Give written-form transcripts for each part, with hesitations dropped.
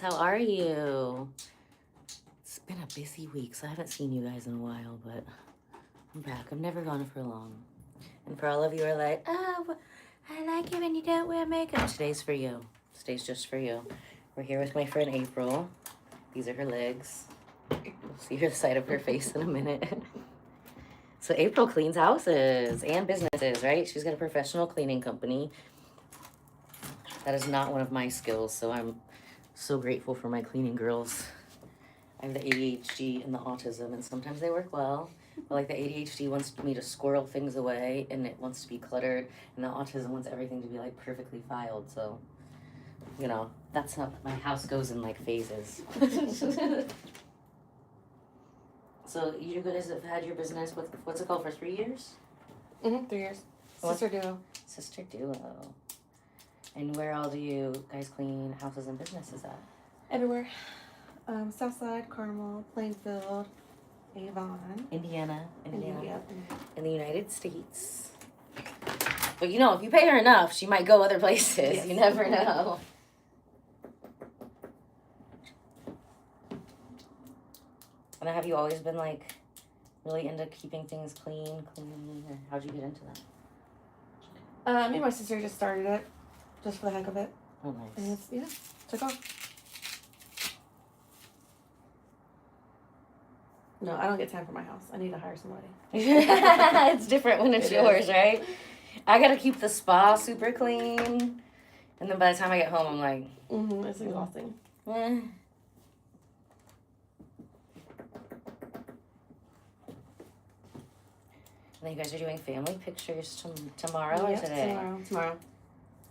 How are you? It's been a busy week, so I haven't seen you guys in a while, but I'm back. I've never gone for long. And for all of you who are like, oh, I like it when you don't wear makeup. Today's for you. Today's just for you. We're here with my friend April. These are her legs. You'll see her side of her face in a minute. So April cleans houses and businesses, right? She's got a professional cleaning company. That is not one of my skills, so I'm so grateful for my cleaning girls. I have the ADHD and the autism, and sometimes they work well. But like the ADHD wants me to squirrel things away, and it wants to be cluttered, and the autism wants everything to be like perfectly filed. So, you know, that's how my house goes in like phases. So you guys have had your business with, what's it called, for 3 years? 3 years. Sister duo. Sister duo. And where all do you guys clean houses and businesses at? Everywhere. Southside, Carmel, Plainfield, Avon. Indiana. Yep. In the United States. But you know, if you pay her enough, she might go other places. Yes. You never know. And have you always been like really into keeping things clean, or how'd you get into that? Me and my sister just started it, just for the heck of it. Oh, nice. And it's, took off. No, I don't get time for my house. I need to hire somebody. It's different when it's yours, right? I gotta keep the spa super clean. And then by the time I get home, I'm like... it's exhausting. And then you guys are doing family pictures tomorrow or today? Tomorrow.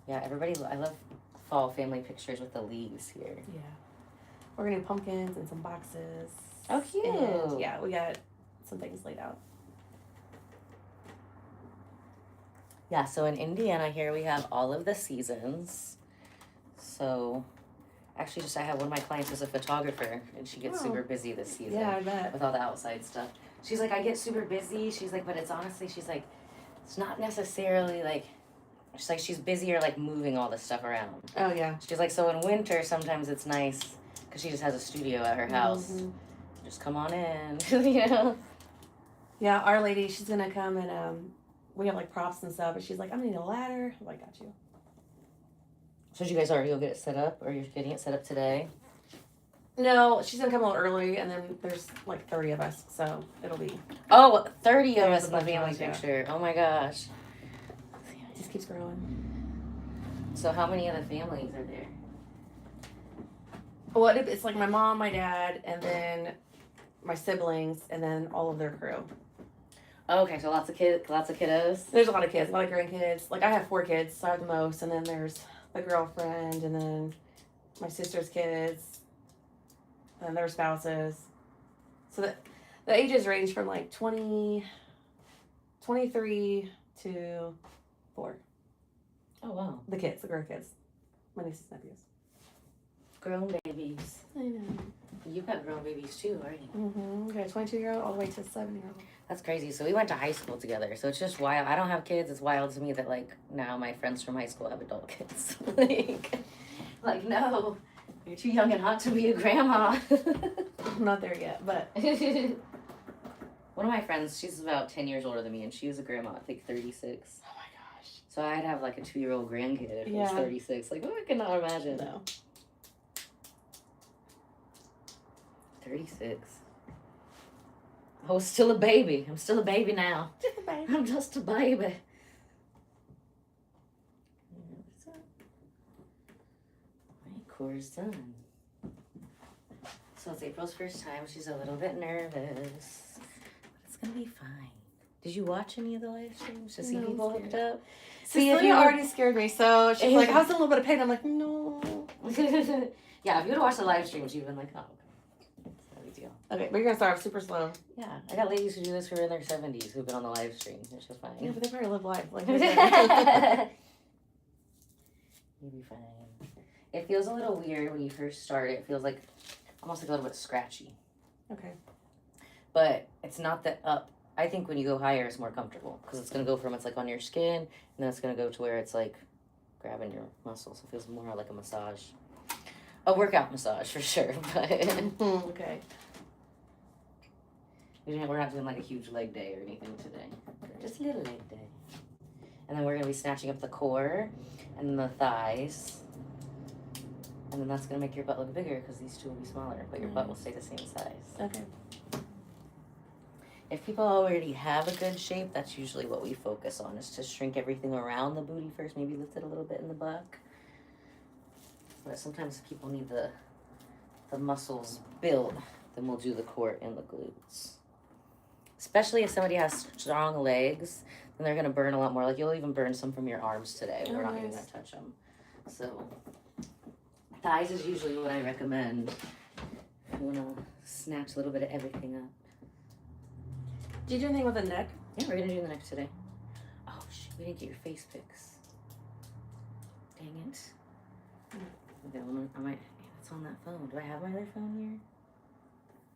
Yeah, I love fall family pictures with the leaves here. Yeah. We're gonna do pumpkins and some boxes. Oh, cute. And, yeah, we got some things laid out. Yeah, so in Indiana here we have all of the seasons. So actually I have one of my clients is a photographer, and she gets super busy this season. Yeah, I bet. With all the outside stuff. She's like, I get super busy. She's like, but it's honestly, she's like, it's not necessarily like, she's like, she's busier like moving all this stuff around. Oh, yeah. She's like, so in winter, sometimes it's nice because she just has a studio at her house. Just come on in, you know? Yeah, our lady, she's going to come and we have like props and stuff, but she's like, I'm going to need a ladder. I'm like, got you. So did you guys already go get it set up, or you're getting it set up today? No, she's going to come a little early, and then there's like 30 of us, so it'll be... Oh, 30 of us in the family picture. Oh my gosh. It just keeps growing. So how many other families are there? Well, it's like my mom, my dad, and then my siblings, and then all of their crew. Oh, okay, so lots of kiddos? There's a lot of kids, a lot of grandkids. Like, I have 4 kids, so I have the most, and then there's the girlfriend, and then my sister's kids, and their spouses. So the ages range from like 23 to 4. Oh, wow. The kids, the grandkids. My nieces and nephews. Grown babies. I know. You've got grown babies too, right? We got a 22-year-old all the way to a 7-year-old. That's crazy. So we went to high school together. So it's just wild. I don't have kids. It's wild to me that like now my friends from high school have adult kids. like no, you're too young and hot to be a grandma. I'm not there yet, but one of my friends, she's about 10 years older than me, and she was a grandma at like 36. Oh my gosh. So I'd have like a 2-year-old grandkid if it was 36. Like, oh, I cannot imagine. No. 36. Oh, still a baby. I'm still a baby now. Just a baby. I'm just a baby. Right, core's done. So it's April's first time. She's a little bit nervous, but it's gonna be fine. Did you watch any of the live streams to see people hooked up? Cecilia already scared me, so she's like, how's a little bit of pain? I'm like, no. Yeah, if you would have watched the live streams, you'd have been like, oh, okay. Okay, but you're gonna start off super slow. Yeah, I got ladies who do this who are in their 70s who've been on the live stream. It's just fine. Yeah, but they probably live life. Like, you'll be fine. It feels a little weird when you first start. It feels like almost like a little bit scratchy. Okay. But it's not that up. I think when you go higher, it's more comfortable because it's gonna go from it's like on your skin, and then it's gonna go to where it's like grabbing your muscles. It feels more like a massage. A workout massage for sure, but Okay. we're not doing like a huge leg day or anything today. Just a little leg day. And then we're gonna be snatching up the core and then the thighs. And then that's gonna make your butt look bigger because these two will be smaller, but your butt will stay the same size. Okay. If people already have a good shape, that's usually what we focus on, is to shrink everything around the booty first, maybe lift it a little bit in the butt. But sometimes people need the muscles built, then we'll do the core and the glutes. Especially if somebody has strong legs, then they're gonna burn a lot more. Like you'll even burn some from your arms today. We're not even gonna touch them. So thighs is usually what I recommend if you wanna snatch a little bit of everything up. Do you do anything with the neck? Yeah, we're gonna do the neck today. Oh shoot, we didn't get your face pics. Dang it. Okay, I might. It's on that phone. Do I have my other phone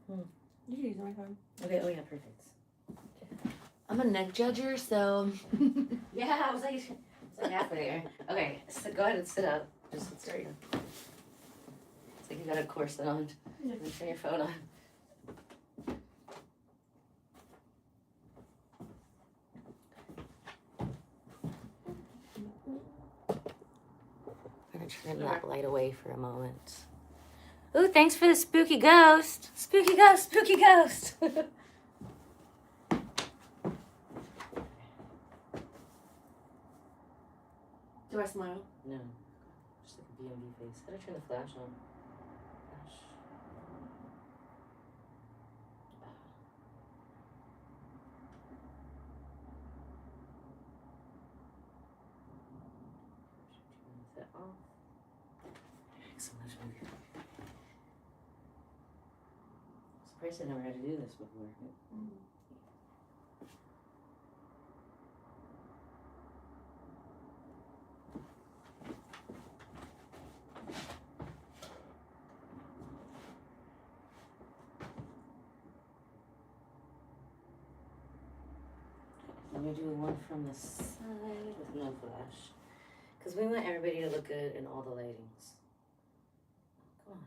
here? You can use my phone. Okay. Oh yeah, perfect. I'm a neck judger, so. Yeah, I was like halfway there. Okay, so go ahead and sit up. Just sit straight. It's like you got a corset on. Yeah. And turn your phone on. I'm gonna turn that light away for a moment. Ooh, thanks for the spooky ghost. Spooky ghost, spooky ghost. Do I smile? No, just like a BMB face. Gotta turn the flash on. Flash. Turn that off. Excellent. Surprised I never had to do this before. Let me do one from the side with no flash. Because we want everybody to look good in all the lightings. Come on.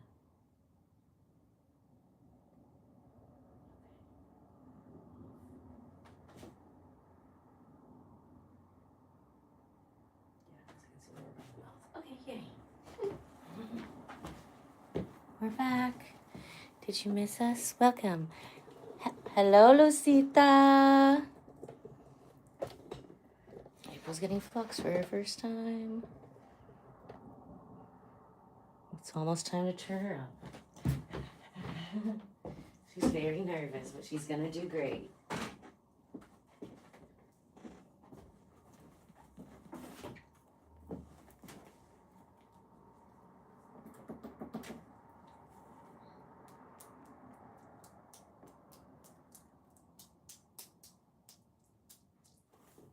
Yeah, okay, yay. We're back. Did you miss us? Welcome. Hello, Lucita. April's getting flux for her first time. It's almost time to turn her up. She's very nervous, but she's gonna do great.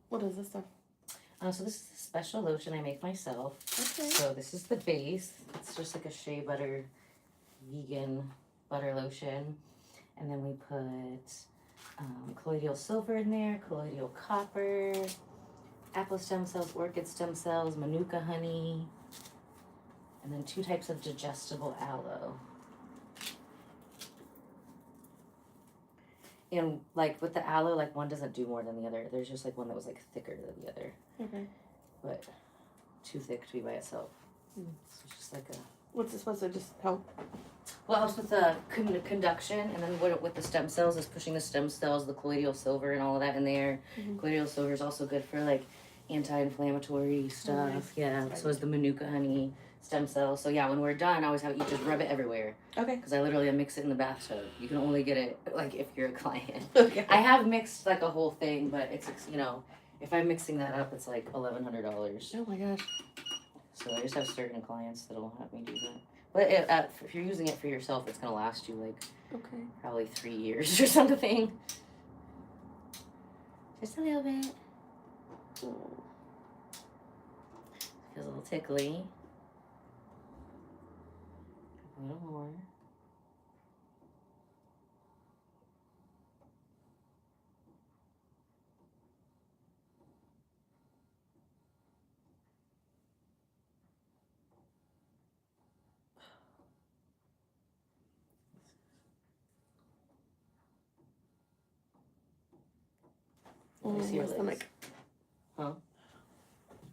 What is this stuff? So this is a special lotion I make myself. Okay. So this is the base. It's just like a shea butter, vegan butter lotion. And then we put colloidal silver in there, colloidal copper, apple stem cells, orchid stem cells, manuka honey, and then 2 types of digestible aloe. And like with the aloe, like one doesn't do more than the other. There's just like one that was like thicker than the other. Okay. But too thick to be by itself. Mm. So it's just like a... What's it supposed to just help? Well, it helps with the conduction, and then what with the stem cells is pushing the stem cells, the colloidal silver and all of that in there. Mm-hmm. Colloidal silver is also good for like anti-inflammatory stuff. Nice. Yeah, so is the manuka honey stem cells. So yeah, when we're done, I always have you just rub it everywhere. Okay. Because I literally mix it in the bathtub. You can only get it like if you're a client. Okay. I have mixed like a whole thing, but it's, you know, if I'm mixing that up, it's like $1,100. Oh my gosh. So I just have certain clients that'll have me do that. But if you're using it for yourself, it's gonna last you like probably 3 years or something. Just a little bit. Feels a little tickly. A little more. Let me see your my legs. stomach. Huh?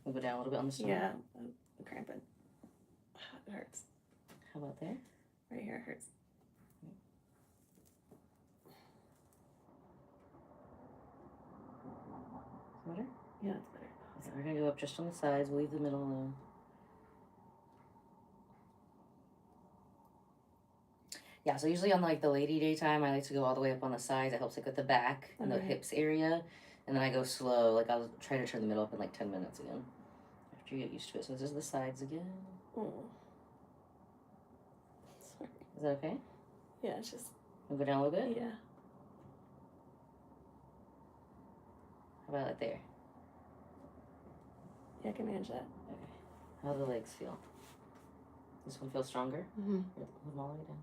We'll go down a little bit on the stomach. Yeah, I'm cramping. It hurts. How about there? Right here, it hurts. Better? Yeah, it's better. So we're gonna go up just on the sides. We'll leave the middle alone. Yeah, so usually on like the lady daytime, I like to go all the way up on the sides. It helps like with the back and the hips area. And then I go slow. Like I'll try to turn the middle up in like 10 minutes again. After you get used to it. So this is the sides again. Oh. Sorry. Is that okay? Yeah, it's just... We'll go down a little bit? Yeah. How about like there? Yeah, I can manage that. Okay. How do the legs feel? This one feels stronger? Mm-hmm. Move them all the way down.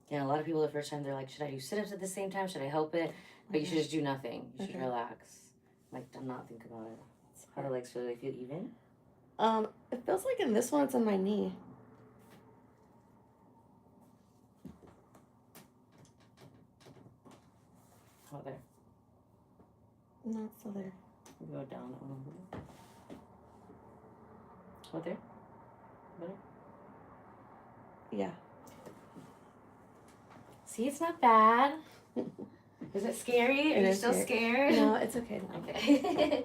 Yeah, a lot of people the first time they're like, should I do sit-ups at the same time? Should I help it? But you should just do nothing. You should relax. Like, do not think about it. How do the legs feel? Do they feel even? It feels like in this one it's on my knee. How about there? No, it's still there. Go down a little bit. How about there? Better? Yeah. See, it's not bad. Is it scary? Are you still scary. scared? No, it's okay now. Okay.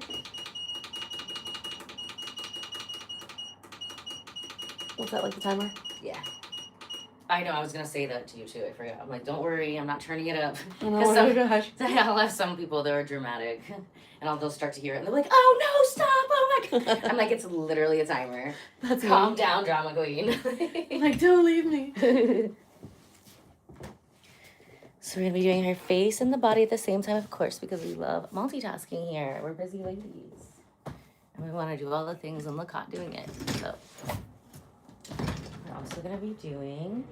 Was that like the timer? Yeah. I know, I was going to say that to you too. I forgot. I'm like, don't worry, I'm not turning it up. Oh, no, oh my gosh. I'll have some people that are dramatic and they'll start to hear it and they're like, oh no, stop, oh my God. I'm like, it's literally a timer. That's Calm down, drama queen. I'm like, don't leave me. So we're going to be doing her face and the body at the same time, of course, because we love multitasking here. We're busy ladies. And we want to do all the things and look hot doing it. So we're also going to be doing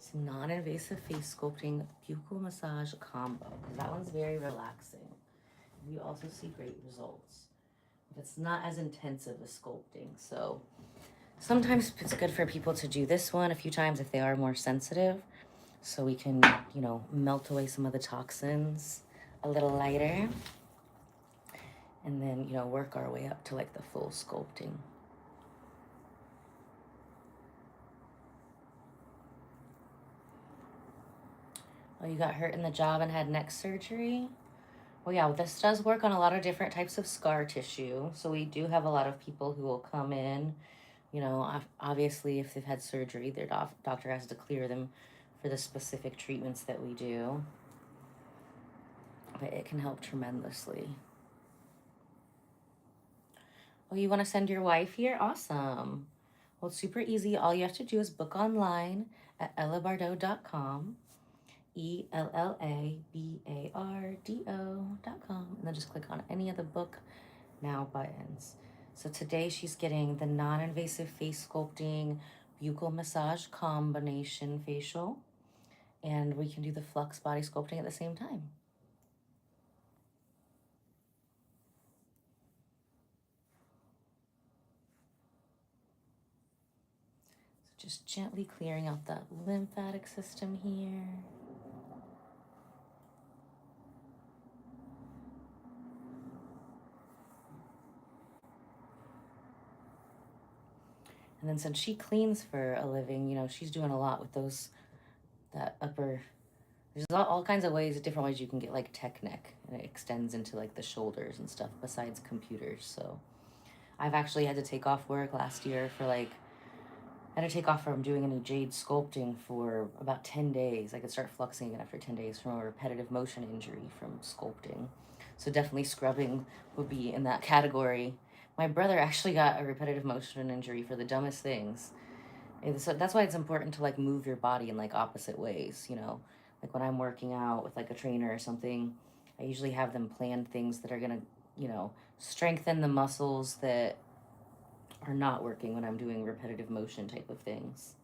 some non-invasive face sculpting buccal massage combo, because that one's very relaxing. You also see great results. It's not as intensive as sculpting, so sometimes it's good for people to do this one a few times if they are more sensitive, so we can, you know, melt away some of the toxins a little lighter, and then, you know, work our way up to like the full sculpting. Oh, you got hurt in the job and had neck surgery? Well, yeah, this does work on a lot of different types of scar tissue. So we do have a lot of people who will come in, you know, obviously if they've had surgery, their doctor has to clear them for the specific treatments that we do. But it can help tremendously. Oh, you want to send your wife here? Awesome. Well, it's super easy. All you have to do is book online at ellabardo.com. ELLABARDO.com, and then just click on any of the book now buttons. So today she's getting the non-invasive face sculpting buccal massage combination facial, and we can do the flux body sculpting at the same time. So just gently clearing out that lymphatic system here. And then since she cleans for a living, you know, she's doing a lot with those, that upper, there's all kinds of ways, different ways you can get like tech neck, and it extends into like the shoulders and stuff besides computers. So I've actually had to take off work last year for like, I had to take off from doing any jade sculpting for about 10 days. I could start fluxing again after 10 days from a repetitive motion injury from sculpting. So definitely scrubbing would be in that category. My brother actually got a repetitive motion injury for the dumbest things. And so that's why it's important to like move your body in like opposite ways, you know. Like when I'm working out with like a trainer or something, I usually have them plan things that are gonna, you know, strengthen the muscles that are not working when I'm doing repetitive motion type of things.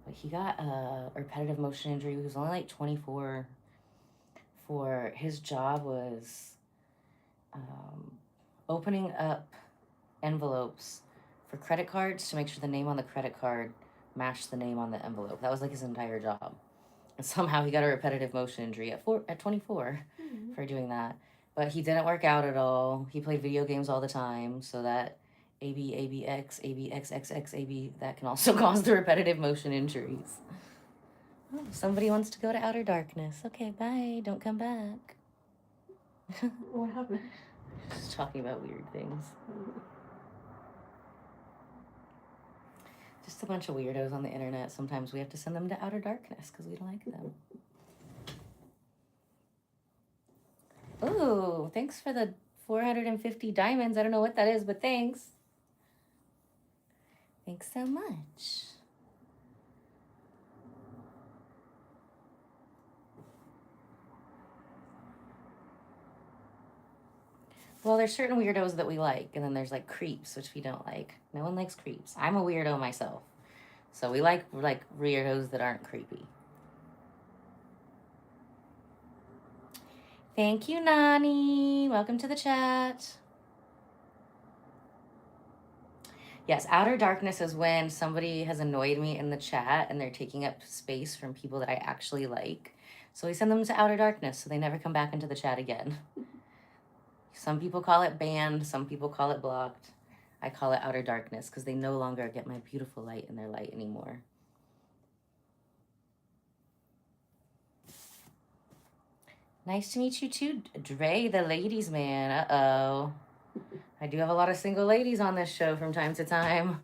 But he got a repetitive motion injury. He was only like 24. For his job was opening up envelopes for credit cards to make sure the name on the credit card match the name on the envelope. That was like his entire job. And somehow he got a repetitive motion injury at 24 for doing that. But he didn't work out at all. He played video games all the time, so that ABX, ABXXX, AB, that can also cause the repetitive motion injuries. Oh, somebody wants to go to outer darkness. Okay, bye. Don't come back. What happened? Just talking about weird things. Just a bunch of weirdos on the internet. Sometimes we have to send them to outer darkness because we don't like them. Ooh, thanks for the 450 diamonds. I don't know what that is, but thanks. Thanks so much. Well, there's certain weirdos that we like, and then there's like creeps, which we don't like. No one likes creeps. I'm a weirdo myself. So we like weirdos that aren't creepy. Thank you, Nani. Welcome to the chat. Yes, outer darkness is when somebody has annoyed me in the chat and they're taking up space from people that I actually like. So we send them to outer darkness so they never come back into the chat again. Some people call it banned, some people call it blocked. I call it outer darkness because they no longer get my beautiful light in their light anymore. Nice to meet you too, Dre, the ladies man. Uh-oh. I do have a lot of single ladies on this show from time to time.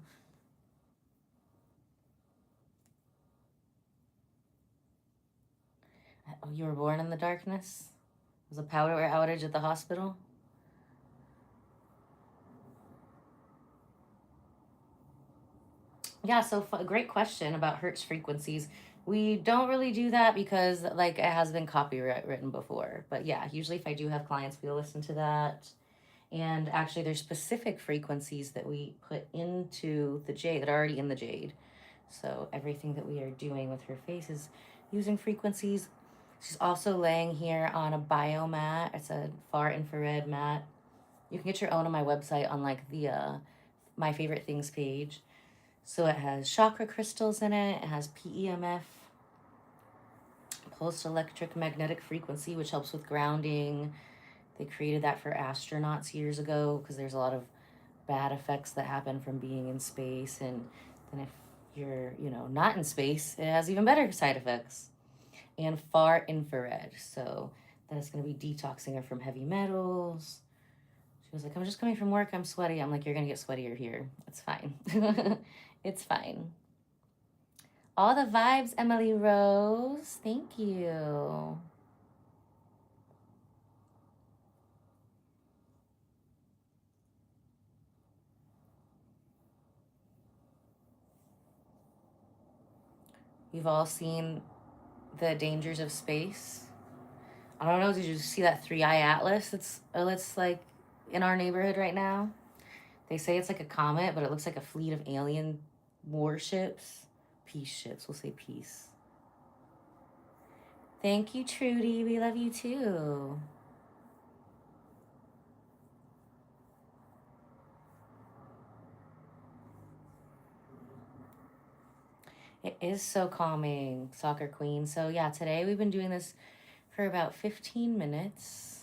Oh, you were born in the darkness? Was a power outage at the hospital? Yeah, so great question about Hertz frequencies. We don't really do that because like it has been copyright written before. But yeah, usually if I do have clients, we'll listen to that. And actually there's specific frequencies that we put into the jade that are already in the jade. So everything that we are doing with her face is using frequencies. She's also laying here on a biomat. It's a far infrared mat. You can get your own on my website on like the My Favorite Things page. So it has chakra crystals in it. It has PEMF, pulsed electric magnetic frequency, which helps with grounding. They created that for astronauts years ago because there's a lot of bad effects that happen from being in space. And then if you're, not in space, it has even better side effects. And far infrared. So that is going to be detoxing her from heavy metals. She was like, I'm just coming from work. I'm sweaty. I'm like, you're going to get sweatier here. It's fine. It's fine. All the vibes, Emily Rose. Thank you. You've all seen the dangers of space. I don't know, did you see that 3-eye atlas that's like in our neighborhood right now? They say it's like a comet, but it looks like a fleet of alien warships. Peace ships, we'll say peace. Thank you, Trudy. We love you too. It is so calming, Soccer Queen. So yeah, today we've been doing this for about 15 minutes.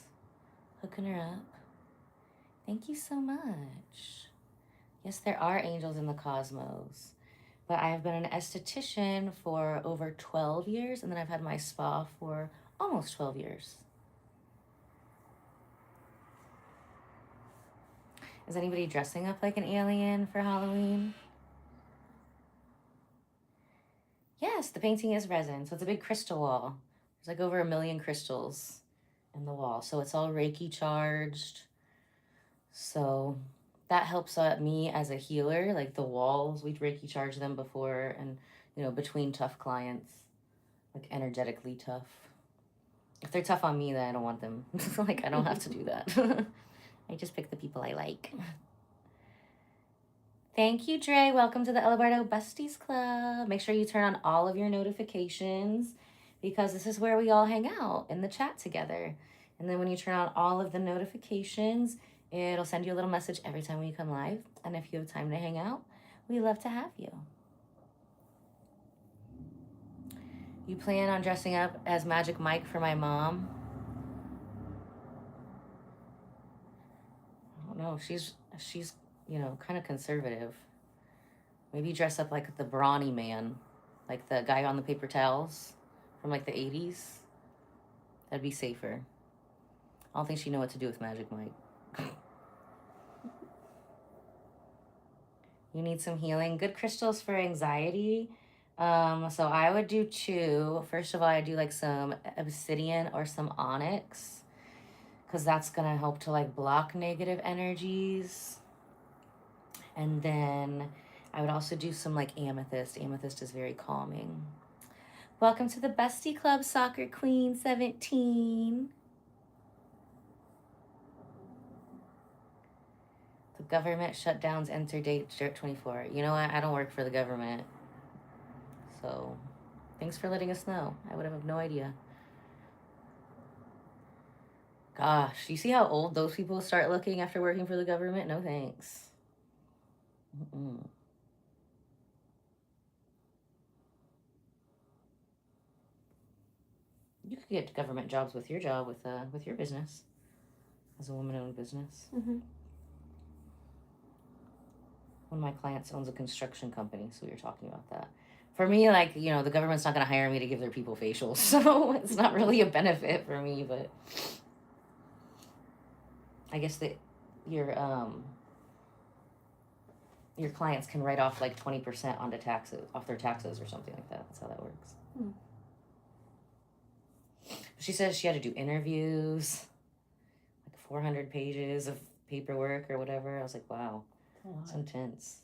Hooking her up. Thank you so much. Yes, there are angels in the cosmos. But I have been an esthetician for over 12 years, and then I've had my spa for almost 12 years. Is anybody dressing up like an alien for Halloween? Yes, the painting is resin, so it's a big crystal wall. There's like over 1 million crystals in the wall, so it's all Reiki charged. So that helps me as a healer, like the walls, we'd Reiki charge them before, and between tough clients, like energetically tough. If they're tough on me, then I don't want them. Like I don't have to do that. I just pick the people I like. Thank you, Dre. Welcome to the Ella Bardo Besties Club. Make sure you turn on all of your notifications because this is where we all hang out in the chat together. And then when you turn on all of the notifications, it'll send you a little message every time we come live. And if you have time to hang out, we love to have you. You plan on dressing up as Magic Mike for my mom? I don't know. She's kind of conservative. Maybe dress up like the brawny man, like the guy on the paper towels from like the 80s. That'd be safer. I don't think she'd know what to do with Magic Mike. You need some healing. Good crystals for anxiety. So I would do 2. First of all, I do like some obsidian or some onyx, because that's gonna help to like block negative energies. And then I would also do some like amethyst. Amethyst is very calming. Welcome to the Bestie Club, Soccer Queen 17. The government shutdowns enter date 24. You know what? I don't work for the government. So thanks for letting us know. I would have no idea. Gosh, you see how old those people start looking after working for the government? No thanks. Mm-mm. You could get government jobs with your job, with your business, as a woman-owned business. Mm-hmm. One of my clients owns a construction company, so we were talking about that. For me, like, the government's not going to hire me to give their people facials, so it's not really a benefit for me, but I guess that your clients can write off like 20% off their taxes or something like that. That's how that works. She says she had to do interviews, like 400 pages of paperwork or whatever. I was like, wow, it's intense.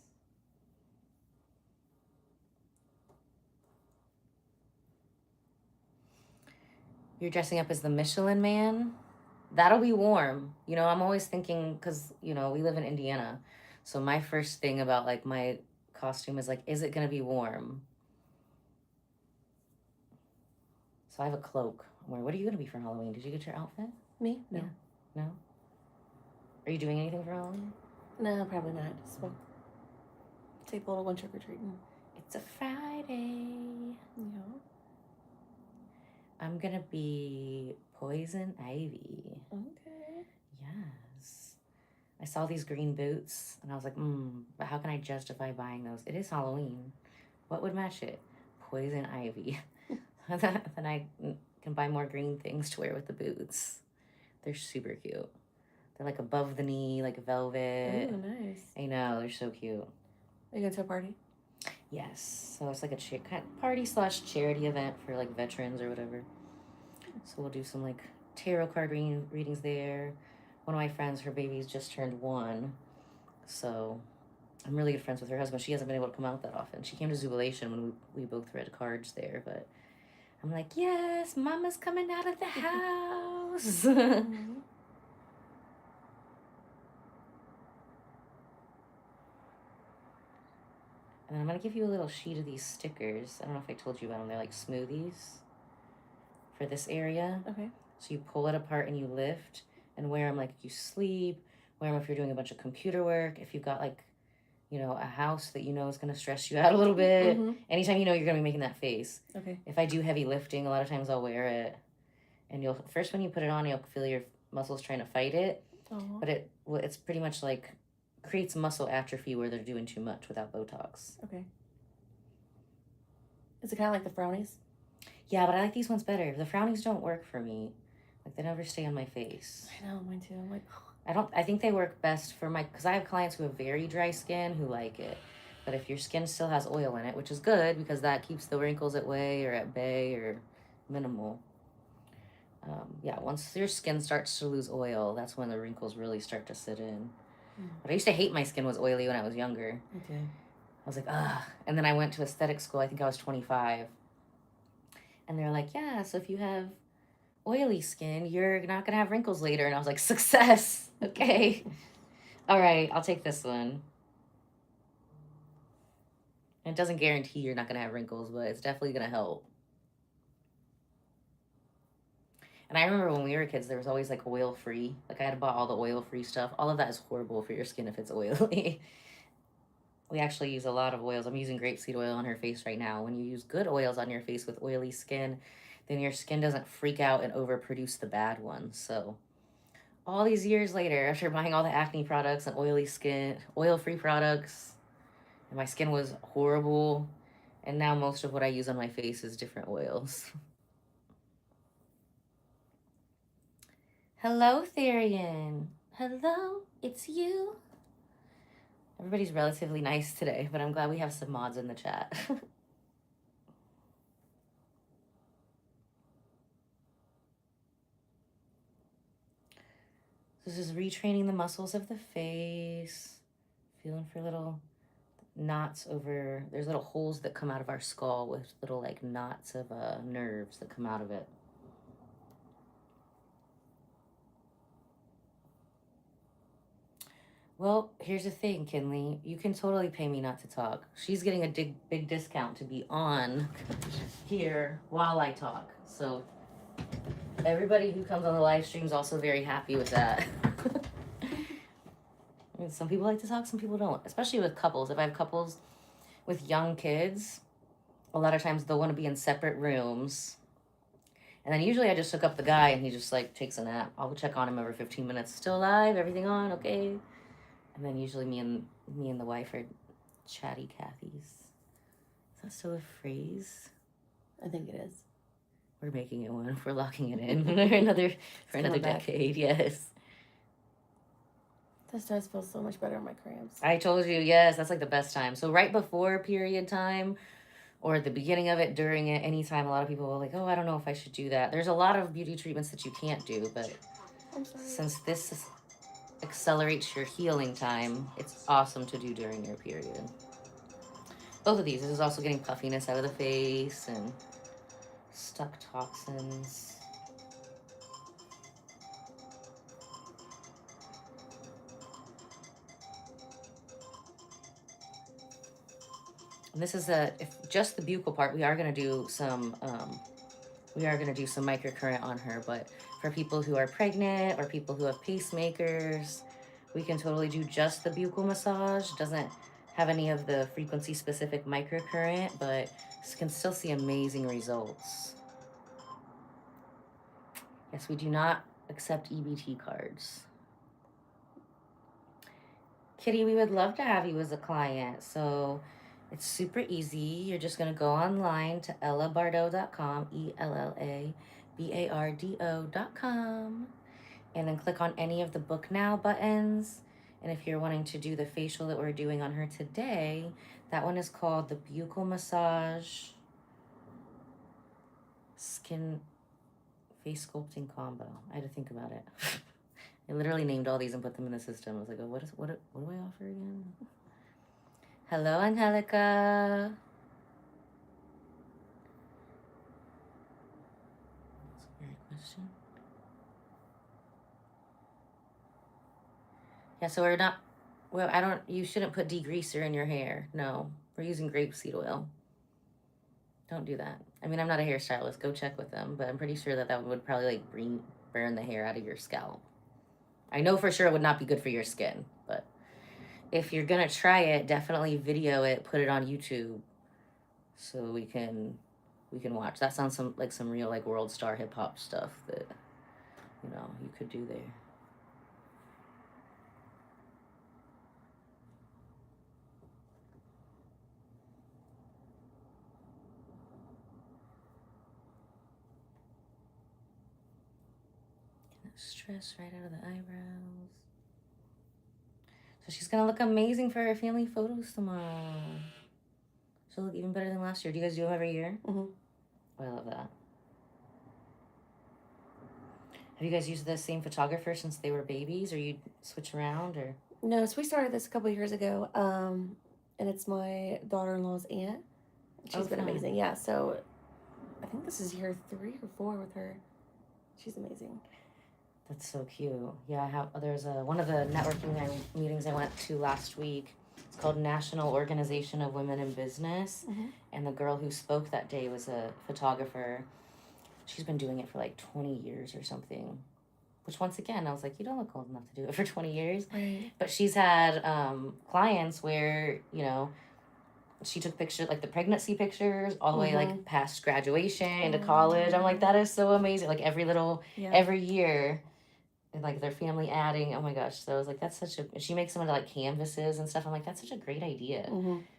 You're dressing up as the Michelin Man? That'll be warm. I'm always thinking, because, we live in Indiana. So my first thing about like my costume is like, is it going to be warm? So I have a cloak. What are you going to be for Halloween? Did you get your outfit? Me? No. Yeah. No? Are you doing anything for Halloween? No, probably not. Just take the little one trick-or-treating. It's a Friday. Yeah. I'm going to be Poison Ivy. Okay. Yes. I saw these green boots, and I was like, but how can I justify buying those? It is Halloween. What would match it? Poison Ivy. Then I can buy more green things to wear with the boots. They're super cute. They're like above the knee, like velvet. Oh, nice. I know, they're so cute. Are you going to a party? Yes. So it's like a kind of party/charity event for like veterans or whatever. So we'll do some like tarot card readings there. One of my friends, her baby's just turned 1. So I'm really good friends with her husband. She hasn't been able to come out that often. She came to Jubilation when we both read cards there, but I'm like, yes, mama's coming out of the house. Mm-hmm. And then I'm going to give you a little sheet of these stickers. I don't know if I told you about them. They're like smoothies for this area. Okay. So you pull it apart and you lift and wear them like you sleep. Wear them if you're doing a bunch of computer work. If you've got like, a house that is going to stress you out a little bit. Mm-hmm. Anytime you're going to be making that face. Okay. If I do heavy lifting, a lot of times I'll wear it. And first when you put it on, you'll feel your muscles trying to fight it. Uh-huh. But it's pretty much like creates muscle atrophy where they're doing too much without Botox. Okay. Is it kind of like the frownies? Yeah, but I like these ones better. The frownies don't work for me. Like, they never stay on my face. I know, mine too. I'm like, I think they work best for because I have clients who have very dry skin who like it. But if your skin still has oil in it, which is good because that keeps the wrinkles at bay or minimal. Once your skin starts to lose oil, that's when the wrinkles really start to sit in. But I used to hate my skin was oily when I was younger. okay. I was like, ugh. And then I went to aesthetic school. I think I was 25. And they're like, yeah, so if you have oily skin, you're not going to have wrinkles later. And I was like, success. Okay. All right, I'll take this one. It doesn't guarantee you're not going to have wrinkles, but it's definitely going to help. And I remember when we were kids, there was always like oil-free. Like I had to buy all the oil-free stuff. All of that is horrible for your skin if it's oily. we actually use a lot of oils. I'm using grapeseed oil on her face right now. When you use good oils on your face with oily skin, then your skin doesn't freak out and overproduce the bad ones. So all these years later, after buying all the acne products and oily skin, oil-free products, and my skin was horrible, and now most of what I use on my face is different oils. Hello, Therian. Hello, it's you. Everybody's relatively nice today, but I'm glad we have some mods in the chat. This is retraining the muscles of the face, feeling for little knots over, there's little holes that come out of our skull with little like knots of nerves that come out of it. Well, here's the thing, Kinley. You can totally pay me not to talk. She's getting a big discount to be on here while I talk. So everybody who comes on the live stream is also very happy with that. I mean, some people like to talk, some people don't, especially with couples. If I have couples with young kids, a lot of times they'll want to be in separate rooms. And then usually I just hook up the guy and he just like takes a nap. I'll check on him every 15 minutes. Still alive? Everything on? Okay. And then usually me and the wife are chatty Cathy's. Is that still a phrase? I think it is. We're making it one. We're locking it in for another decade. Yes. This does feel so much better on my cramps. I told you, yes, that's like the best time. So right before period time, or at the beginning of it, during it, anytime, a lot of people will like, oh, I don't know if I should do that. There's a lot of beauty treatments that you can't do, but since this accelerates your healing time, it's awesome to do during your period. Both of these. This is also getting puffiness out of the face and stuck toxins. And this is just the buccal part. We are going to do some microcurrent on her, but for people who are pregnant or people who have pacemakers, we can totally do just the buccal massage. Doesn't have any of the frequency-specific microcurrent, but can still see amazing results. Yes, we do not accept EBT cards. Kitty, we would love to have you as a client. So it's super easy. You're just going to go online to ellabardo.com, ELLABARDO.com, and then click on any of the Book Now buttons. And if you're wanting to do the facial that we're doing on her today, that one is called the Buccal Massage Skin Face Sculpting Combo. I had to think about it. I literally named all these and put them in the system. I was like, oh, what do I offer again? Hello, Angelica. That's a weird question. Yeah, so you shouldn't put degreaser in your hair. No, we're using grapeseed oil. Don't do that. I mean, I'm not a hairstylist. Go check with them, but I'm pretty sure that would probably like burn the hair out of your scalp. I know for sure it would not be good for your skin, but if you're gonna try it, definitely video it, put it on YouTube, so we can watch. That sounds like some real like world star hip hop stuff that you could do there. Get that stress right out of the eyebrows. So she's gonna look amazing for her family photos tomorrow. She'll look even better than last year. Do you guys do them every year? Mm-hmm. Oh, I love that. Have you guys used the same photographer since they were babies, or you switch around, or? No, so we started this a couple years ago, and it's my daughter-in-law's aunt. She's been amazing. Yeah, so I think this is year 3 or 4 with her. She's amazing. That's so cute. Yeah, there's one of the networking meetings I went to last week. It's called National Organization of Women in Business. Mm-hmm. And the girl who spoke that day was a photographer. She's been doing it for like 20 years or something, which once again, I was like, you don't look old enough to do it for 20 years. Right. But she's had clients where, she took pictures, like the pregnancy pictures, all the way like past graduation into college. I'm like, that is so amazing. Like every year, and like their family adding. Oh my gosh! So I was like, that's such a. She makes them into like canvases and stuff. I'm like, that's such a great idea.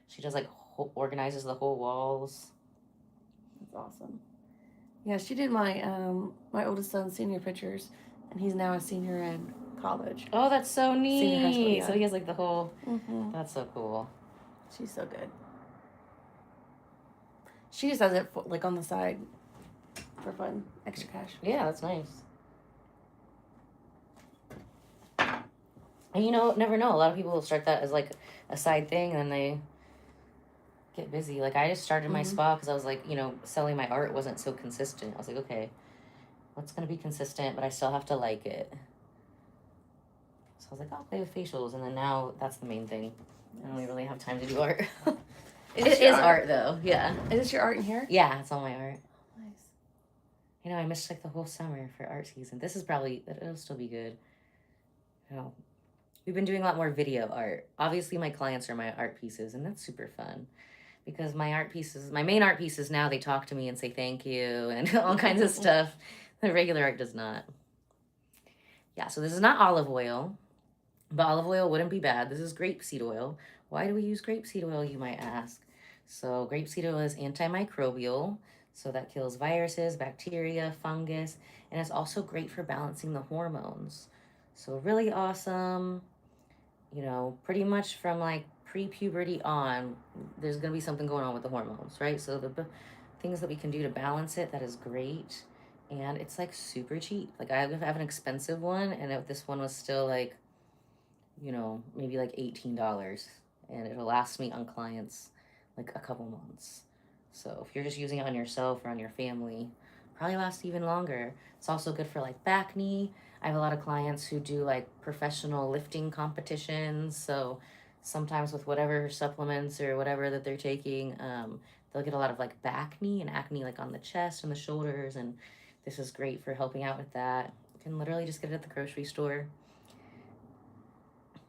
She does like organizes the whole walls. That's awesome. Yeah, she did my my oldest son's senior pictures, and he's now a senior in college. Oh, that's so neat. Senior high school, yeah. So he has like the whole. That's so cool. She's so good. She just does it like on the side for fun, extra cash. Yeah, that's nice. And never know. A lot of people will start that as like a side thing, and then they get busy. Like I just started my spa because I was like, selling my art wasn't so consistent. I was like, okay, what's gonna be consistent, but I still have to like it. So I was like, I'll play with facials, and then now that's the main thing. I don't really have time to do art. It is art though, yeah. Is this your art in here? Yeah, it's all my art. Nice. I missed like the whole summer for art season. This is probably, it'll still be good. We've been doing a lot more video art. Obviously my clients are my art pieces, and that's super fun because my main art pieces now, they talk to me and say thank you and all kinds of stuff. The regular art does not. Yeah, so this is not olive oil, but olive oil wouldn't be bad. This is grapeseed oil. Why do we use grapeseed oil, you might ask? So grapeseed oil is antimicrobial, so that kills viruses, bacteria, fungus, and it's also great for balancing the hormones. So really awesome. Pretty much from like pre-puberty on, there's going to be something going on with the hormones, right? So the things that we can do to balance it, that is great. And it's like super cheap. Like I have an expensive one, and if this one was still like, maybe like $18. And it'll last me on clients like a couple months. So if you're just using it on yourself or on your family, probably lasts even longer. It's also good for like back knee. I have a lot of clients who do like professional lifting competitions. So sometimes with whatever supplements or whatever that they're taking, they'll get a lot of like back knee and acne like on the chest and the shoulders. And this is great for helping out with that. You can literally just get it at the grocery store.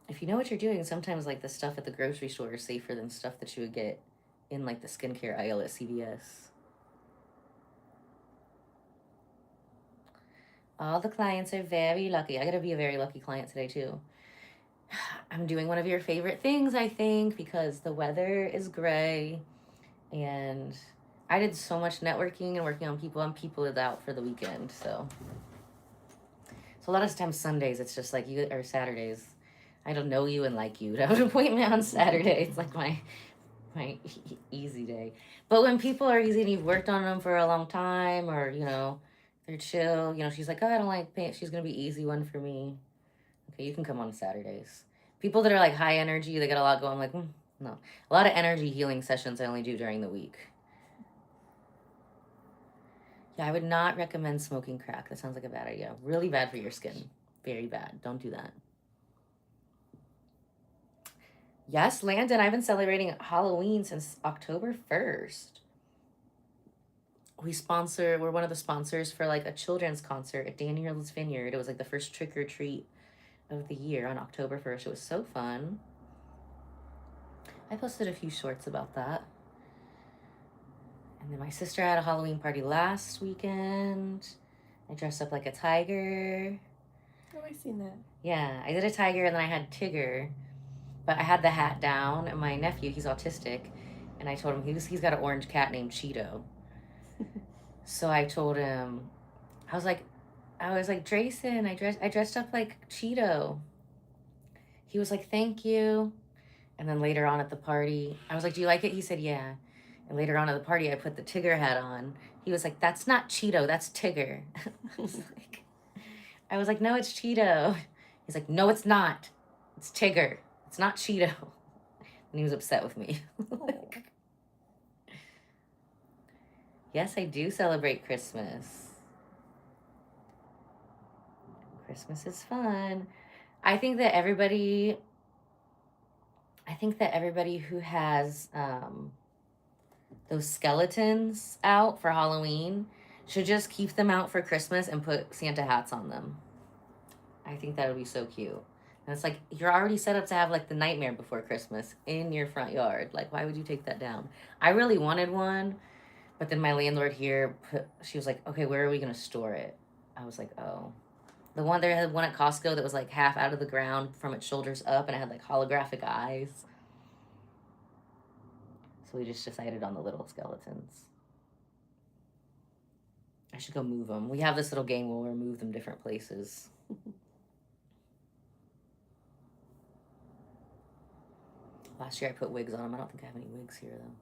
If you know what you're doing, sometimes like the stuff at the grocery store is safer than stuff that you would get in like the skincare aisle at CVS. All the clients are very lucky. I gotta be a very lucky client today too. I'm doing one of your favorite things, I think, because the weather is gray, and I did so much networking and working on people. I'm peopled out for the weekend, so a lot of times Sundays it's just like or Saturdays. I don't know you and like you to have an appointment on Saturday. It's like my easy day. But when people are easy and you've worked on them for a long time, or they're chill, she's like, oh, I don't like paint. She's gonna be easy one for me. Okay, you can come on Saturdays. People that are like high energy, they got a lot going. I'm like, no. A lot of energy healing sessions I only do during the week. Yeah, I would not recommend smoking crack. That sounds like a bad idea. Really bad for your skin. Very bad. Don't do that. Yes, Landon, I've been celebrating Halloween since October 1st. We're one of the sponsors for like a children's concert at Daniel's Vineyard. It was like the first trick or treat of the year on October 1st. It was so fun. I posted a few shorts about that. And then my sister had a Halloween party last weekend. I dressed up like a tiger. Oh, I've seen that. Yeah, I did a tiger, and then I had Tigger. But I had the hat down, and my nephew, he's autistic, and I told him he's got an orange cat named Cheeto. So I told him, I was like, Drayson, I dressed up like Cheeto. He was like, thank you. And then later on at the party, I was like, do you like it? He said, yeah. And later on at the party, I put the Tigger hat on. He was like, that's not Cheeto, that's Tigger. I was like, no, it's Cheeto. He's like, no, it's not. It's Tigger. It's not Cheeto. And he was upset with me. Yes, I do celebrate Christmas. Christmas is fun. I think that everybody who has those skeletons out for Halloween should just keep them out for Christmas and put Santa hats on them. I think that would be so cute. And it's like, you're already set up to have like the nightmare before Christmas in your front yard. Like, why would you take that down? I really wanted one, but then my landlord here, she was like, okay, where are we going to store it? I was like, oh. There had one at Costco that was like half out of the ground from its shoulders up, and it had like holographic eyes. So we just decided on the little skeletons. I should go move them. We have this little game where we'll move them different places. Last year I put wigs on them. I don't think I have any wigs here though.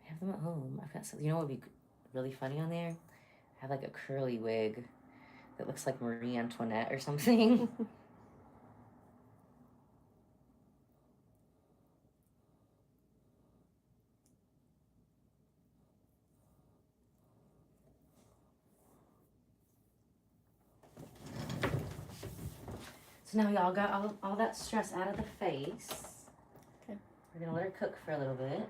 I have them at home. I've got some, you know what would be really funny on there? I have like a curly wig that looks like Marie Antoinette or something. So now y'all got all that stress out of the face. Okay. We're gonna let her cook for a little bit.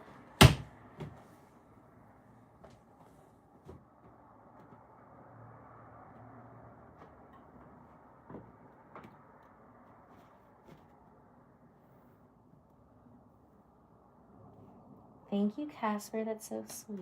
Thank you, Casper. That's so sweet.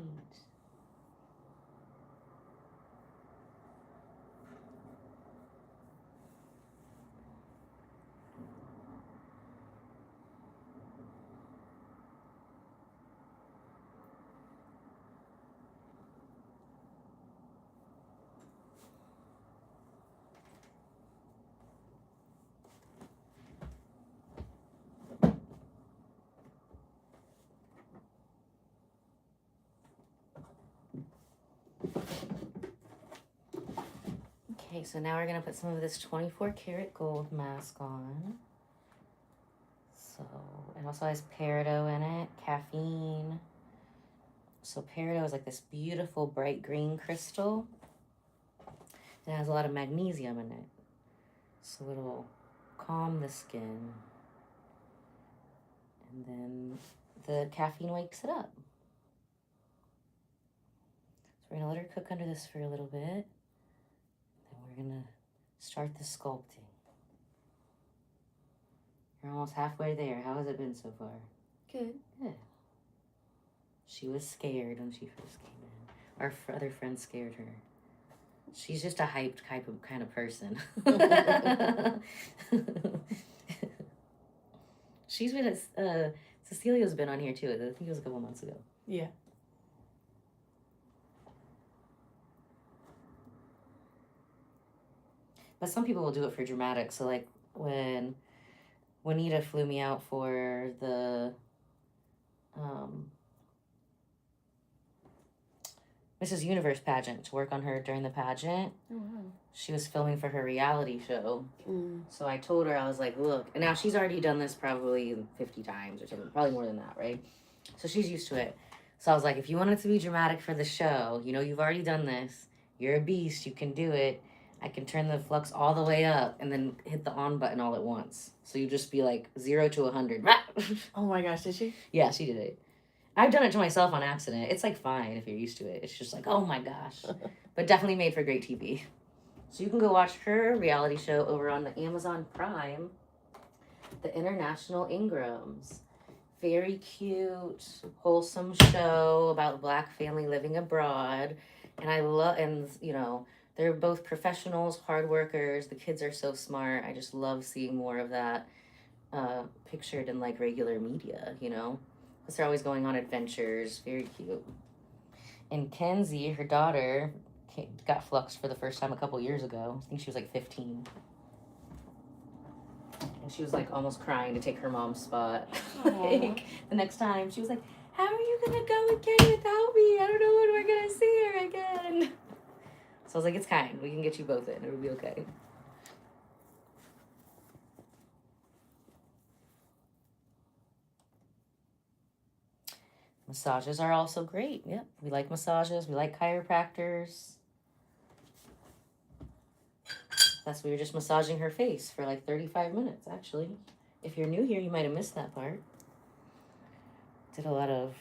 Okay, so now we're gonna put some of this 24 karat gold mask on. So, it also has peridot in it, caffeine. So peridot is like this beautiful bright green crystal. It has a lot of magnesium in it. So it'll calm the skin. And then the caffeine wakes it up. So we're gonna let her cook under this for a little bit. Then we're gonna start the sculpting. You're almost halfway there. How has it been so far? Good. Good. She was scared when she first came in. Our other friend scared her. She's just a hyped kind of person. She's been at, Cecilia's been on here too. I think it was a couple months ago. Yeah. But some people will do it for dramatic. So like when Juanita flew me out for the Mrs. Universe pageant to work on her during the pageant. Oh, wow. She was filming for her reality show. Mm. So I told her, I was like, look, and now she's already done this probably 50 times or something, probably more than that, right? So she's used to it. So I was like, if you want it to be dramatic for the show, you know, you've already done this. You're a beast. You can do it. I can turn the flux all the way up and then hit the on button all at once. So you just be like 0 to 100. Oh my gosh, did she? Yeah, she did it. I've done it to myself on accident. It's like fine if you're used to it. It's just like, oh my gosh. But definitely made for great TV. So you can go watch her reality show over on the Amazon Prime, The International Ingrams. Very cute, wholesome show about Black family living abroad. And I love, and you know, they're both professionals, hard workers. The kids are so smart. I just love seeing more of that pictured in like regular media, you know, because they're always going on adventures. Very cute. And Kenzie, her daughter, got fluxed for the first time a couple years ago. I think she was like 15. And she was like almost crying to take her mom's spot. Like the next time she was like, how are you gonna go again without me? I don't know when we're gonna see her again. So I was like, it's kind. We can get you both in. It'll be okay. Massages are also great. Yep. We like massages. We like chiropractors. That's we were just massaging her face for like 35 minutes, actually. If you're new here, you might have missed that part. Did a lot of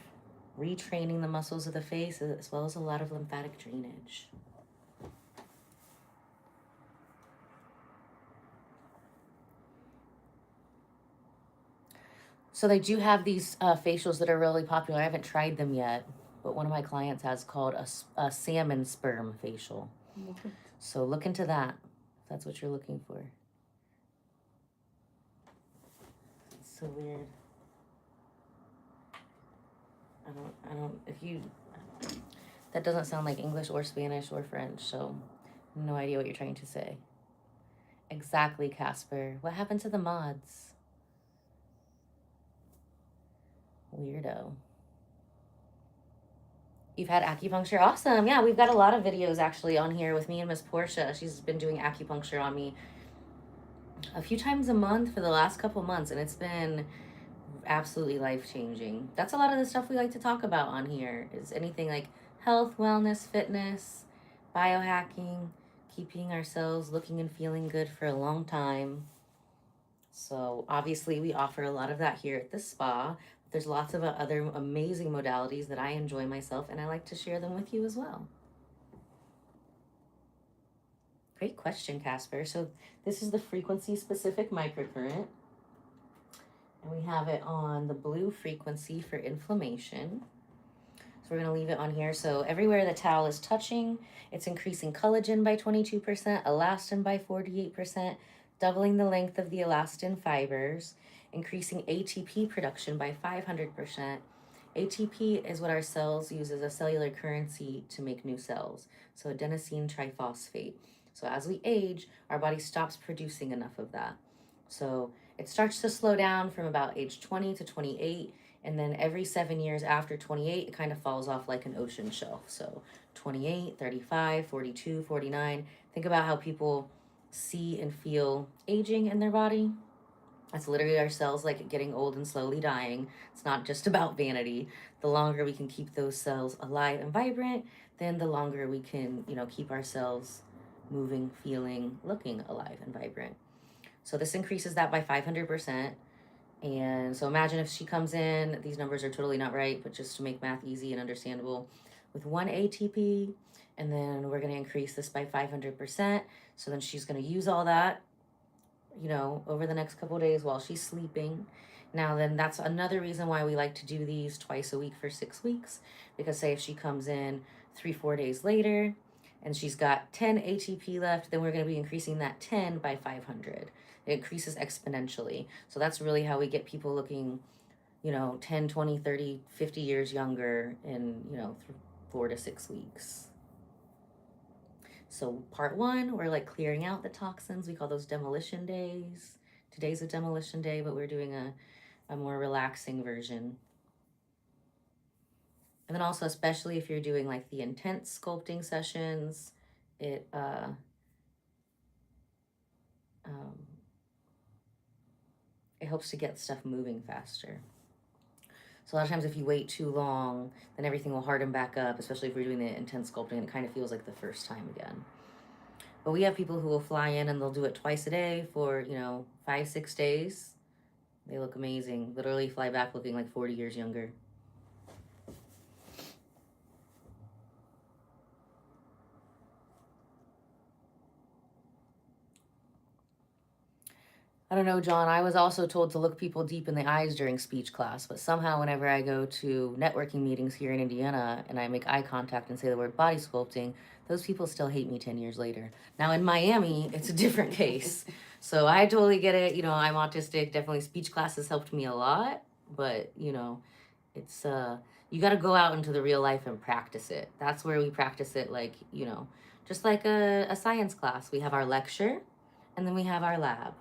retraining the muscles of the face as well as a lot of lymphatic drainage. So they do have these facials that are really popular. I haven't tried them yet, but one of my clients has called a salmon sperm facial. What? So look into that if that's what you're looking for. It's so weird. If you, that doesn't sound like English or Spanish or French, so no idea what you're trying to say. Exactly, Casper. What happened to the mods? Weirdo. You've had acupuncture? Awesome. Yeah, we've got a lot of videos actually on here with me and Miss Portia. She's been doing acupuncture on me a few times a month for the last couple months, and it's been absolutely life-changing. That's a lot of the stuff we like to talk about on here, is anything like health, wellness, fitness, biohacking, keeping ourselves looking and feeling good for a long time. So obviously we offer a lot of that here at the spa. There's lots of other amazing modalities that I enjoy myself, and I like to share them with you as well. Great question, Casper. So this is the frequency-specific microcurrent, and we have it on the blue frequency for inflammation. So we're going to leave it on here. So everywhere the towel is touching, it's increasing collagen by 22%, elastin by 48%, doubling the length of the elastin fibers, increasing ATP production by 500%. ATP is what our cells use as a cellular currency to make new cells. So adenosine triphosphate. So as we age, our body stops producing enough of that. So it starts to slow down from about age 20 to 28. And then every 7 years after 28, it kind of falls off like an ocean shelf. So 28, 35, 42, 49. Think about how people see and feel aging in their body. That's literally our cells like getting old and slowly dying. It's not just about vanity. The longer we can keep those cells alive and vibrant, then the longer we can, keep ourselves moving, feeling, looking alive and vibrant. So this increases that by 500%. And so imagine if she comes in, these numbers are totally not right, but just to make math easy and understandable, with 1 ATP, and then we're going to increase this by 500%. So then she's going to use all that, over the next couple of days while she's sleeping. Now then, that's another reason why we like to do these twice a week for 6 weeks, because say if she comes in 3-4 days later and she's got 10 ATP left, then we're going to be increasing that 10 by 500. It increases exponentially. So that's really how we get people looking, 10, 20, 30, 50 years younger in, 4 to 6 weeks. So part 1, we're like clearing out the toxins. We call those demolition days. Today's a demolition day, but we're doing a more relaxing version. And then also, especially if you're doing like the intense sculpting sessions, it helps to get stuff moving faster. So a lot of times if you wait too long, then everything will harden back up, especially if we're doing the intense sculpting, and it kind of feels like the first time again. But we have people who will fly in and they'll do it twice a day for, 5-6 days. They look amazing. Literally fly back looking like 40 years younger. I don't know, John. I was also told to look people deep in the eyes during speech class, but somehow whenever I go to networking meetings here in Indiana and I make eye contact and say the word body sculpting, those people still hate me 10 years later. Now in Miami, it's a different case. So I totally get it. I'm autistic. Definitely speech classes helped me a lot, but it's you got to go out into the real life and practice it. That's where we practice it, like, just like a science class. We have our lecture and then we have our lab.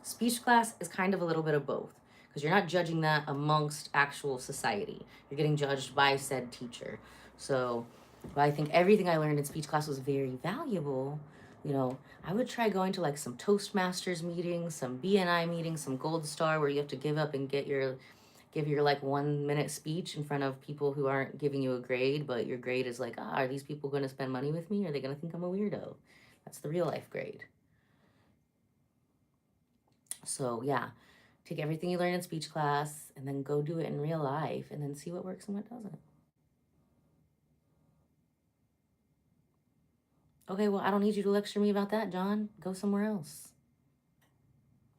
Speech class is kind of a little bit of both, because you're not judging that amongst actual society. You're getting judged by said teacher. So I think everything I learned in speech class was very valuable. I would try going to like some Toastmasters meetings, some BNI meetings, some Gold Star, where you have to give up and give your like 1-minute speech in front of people who aren't giving you a grade, but your grade is like, are these people going to spend money with me? Or are they going to think I'm a weirdo? That's the real life grade. So yeah, take everything you learn in speech class and then go do it in real life and then see what works and what doesn't. Okay, well, I don't need you to lecture me about that, John. Go somewhere else.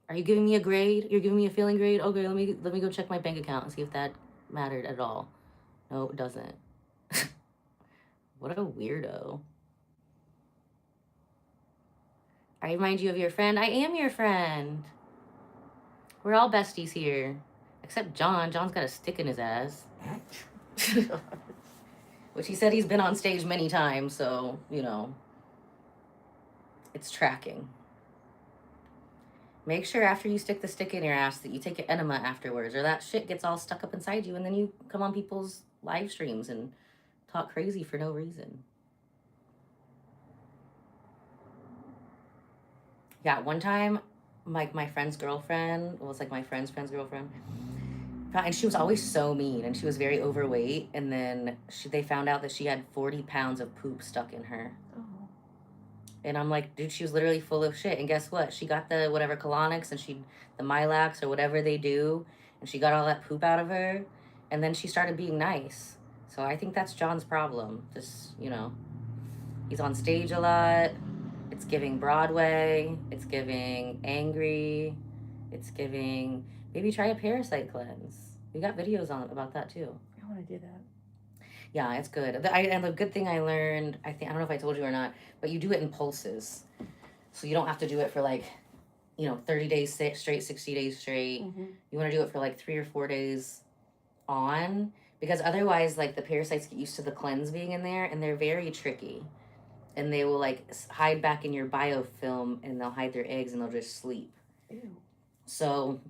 Are you giving me a grade? You're giving me a failing grade? Okay, let me go check my bank account and see if that mattered at all. No, it doesn't. What a weirdo. I remind you of your friend. I am your friend. We're all besties here. Except John. John's got a stick in his ass. Which he said he's been on stage many times, so, you know, it's tracking. Make sure after you stick the stick in your ass that you take an enema afterwards, or that shit gets all stuck up inside you, and then you come on people's live streams and talk crazy for no reason. Yeah, one time, like my friend's girlfriend, was like my friend's girlfriend, and she was always so mean, and she was very overweight, and then they found out that she had 40 pounds of poop stuck in her. Oh. And I'm like, dude, she was literally full of shit. And guess what? She got the whatever colonics and the Milax or whatever they do, and she got all that poop out of her, and then she started being nice. So I think that's John's problem. Just, you know, he's on stage a lot. It's giving Broadway. It's giving angry. It's giving, maybe try a parasite cleanse. We got videos about that too. I want to do that. Yeah, it's good. And the good thing I learned, I don't know if I told you or not, but you do it in pulses. So you don't have to do it for like, you know, 30 days straight, 60 days straight. Mm-hmm. You want to do it for like 3 or 4 days on, because otherwise, like, the parasites get used to the cleanse being in there, and they're very tricky. And they will like hide back in your biofilm, and they'll hide their eggs, and they'll just sleep. Ew. So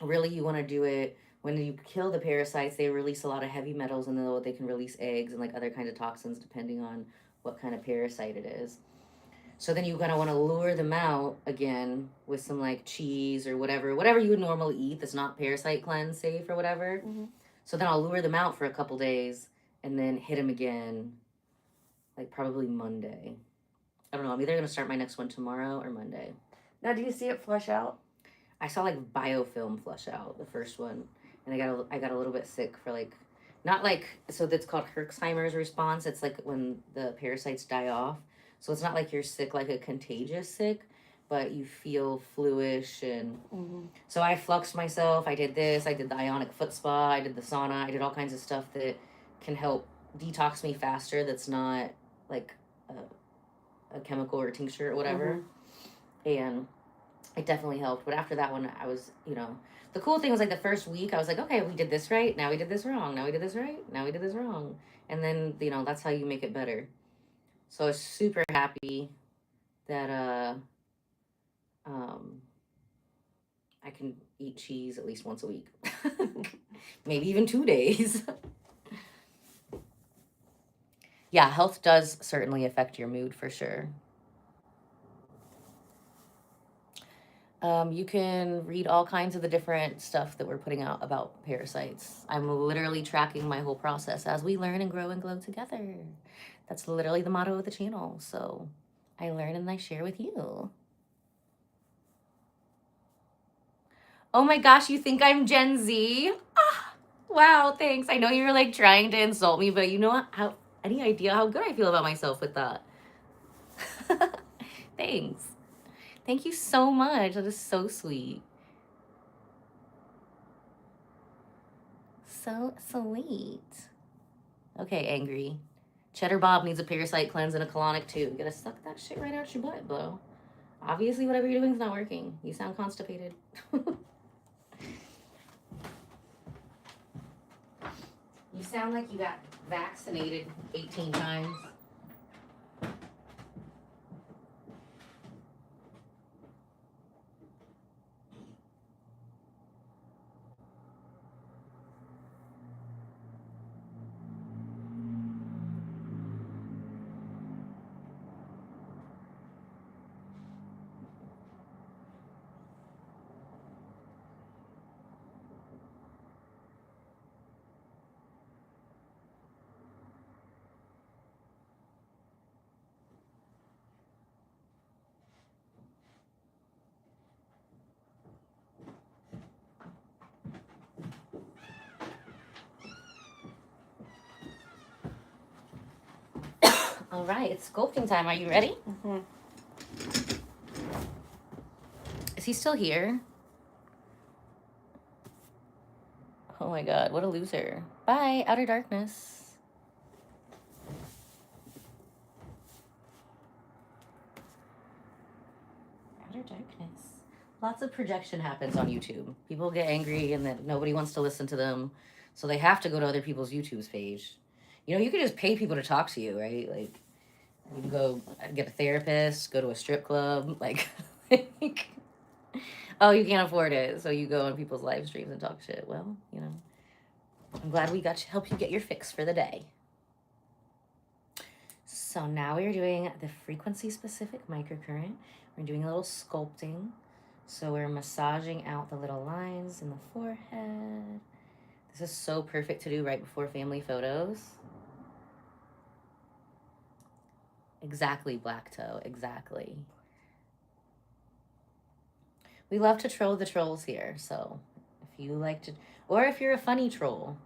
really you want to do it when you kill the parasites. They release a lot of heavy metals, and then they can release eggs and like other kinds of toxins depending on what kind of parasite it is. So then you're going to want to lure them out again with some like cheese or whatever you would normally eat that's not parasite cleanse safe or whatever. Mm-hmm. So then I'll lure them out for a couple days and then hit them again, like probably Monday. I don't know. I'm either going to start my next one tomorrow or Monday. Now, do you see it flush out? I saw like biofilm flush out the first one, and I got a little bit sick for like, not like, so that's called Herxheimer's response. It's like when the parasites die off. So it's not like you're sick, like a contagious sick, but you feel fluish. And so I fluxed myself. I did this. I did the ionic foot spa. I did the sauna. I did all kinds of stuff that can help detox me faster. That's not like a chemical or a tincture or whatever. And it definitely helped. But after that one, I was, you know, the cool thing was like the first week, I was like, okay, we did this right. Now we did this wrong. Now we did this right. Now we did this wrong. And then, you know, that's how you make it better. So I was super happy that I can eat cheese at least once a week. Maybe even 2 days. Yeah, health does certainly affect your mood for sure. You can read all kinds of the different stuff that we're putting out about parasites. I'm literally tracking my whole process as we learn and grow and glow together. That's literally the motto of the channel. So I learn and I share with you. Oh my gosh, you think I'm Gen Z? Ah, wow, thanks. I know you were like trying to insult me, but you know what? Any idea how good I feel about myself with that? Thanks. Thank you so much. That is so sweet. So sweet. Okay, angry. Cheddar Bob needs a parasite cleanse and a colonic too. You gotta suck that shit right out your butt, bro. Obviously, whatever you're doing is not working. You sound constipated. You sound like you got vaccinated 18 times. All right, it's sculpting time. Are you ready? Is he still here? Oh my god, what a loser. Bye, outer darkness. Outer darkness. Lots of projection happens on YouTube. People get angry and that nobody wants to listen to them, so they have to go to other people's YouTube's page. You know, you can just pay people to talk to you, right? Like, you can go get a therapist, go to a strip club, like, oh, you can't afford it, so you go on people's live streams and talk shit. Well, you know, I'm glad we got to help you get your fix for the day. So now we're doing the frequency-specific microcurrent. We're doing a little sculpting. So we're massaging out the little lines in the forehead. This is so perfect to do right before family photos. Exactly, Black Toe, exactly. We love to troll the trolls here, so if you like to, or if you're a funny troll,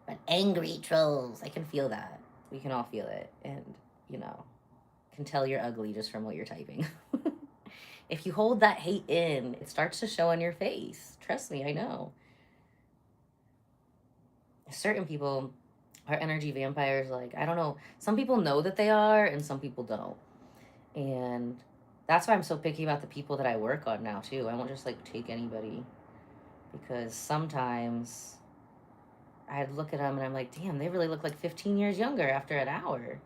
but angry trolls, I can feel that. We can all feel it, and, you know, can tell you're ugly just from what you're typing. If you hold that hate in, it starts to show on your face. Trust me, I know. Certain people are energy vampires. Like, I don't know. Some people know that they are, and some people don't. And that's why I'm so picky about the people that I work on now, too. I won't just, like, take anybody. Because sometimes I'd look at them, and I'm like, damn, they really look like 15 years younger after an hour.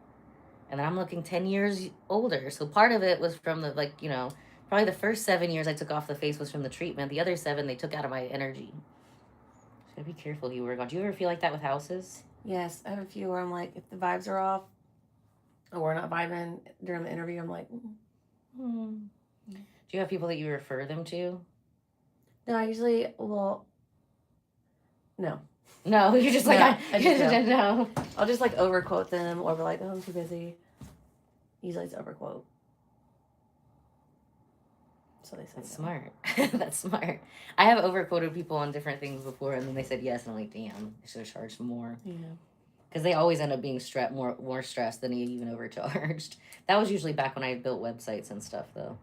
And then I'm looking 10 years older. So part of it was from the, like, you know, probably the first 7 years I took off the face was from the treatment. The other 7 they took out of my energy. So gotta be careful who you work on. Do you ever feel like that with houses? Yes, I have a few where I'm like, if the vibes are off, or we're not vibing during the interview, I'm like, Do you have people that you refer them to? No, I usually, well, no. No, you're just like, No, I just don't. no. I'll just like overquote them or be like, oh, I'm too busy. Usually it's overquote. So they say That's no. smart. That's smart. I have overquoted people on different things before, and then they said yes, and I'm like, damn, I should have charged more. Yeah. Because they always end up being more stressed than they even overcharged. That was usually back when I built websites and stuff, though.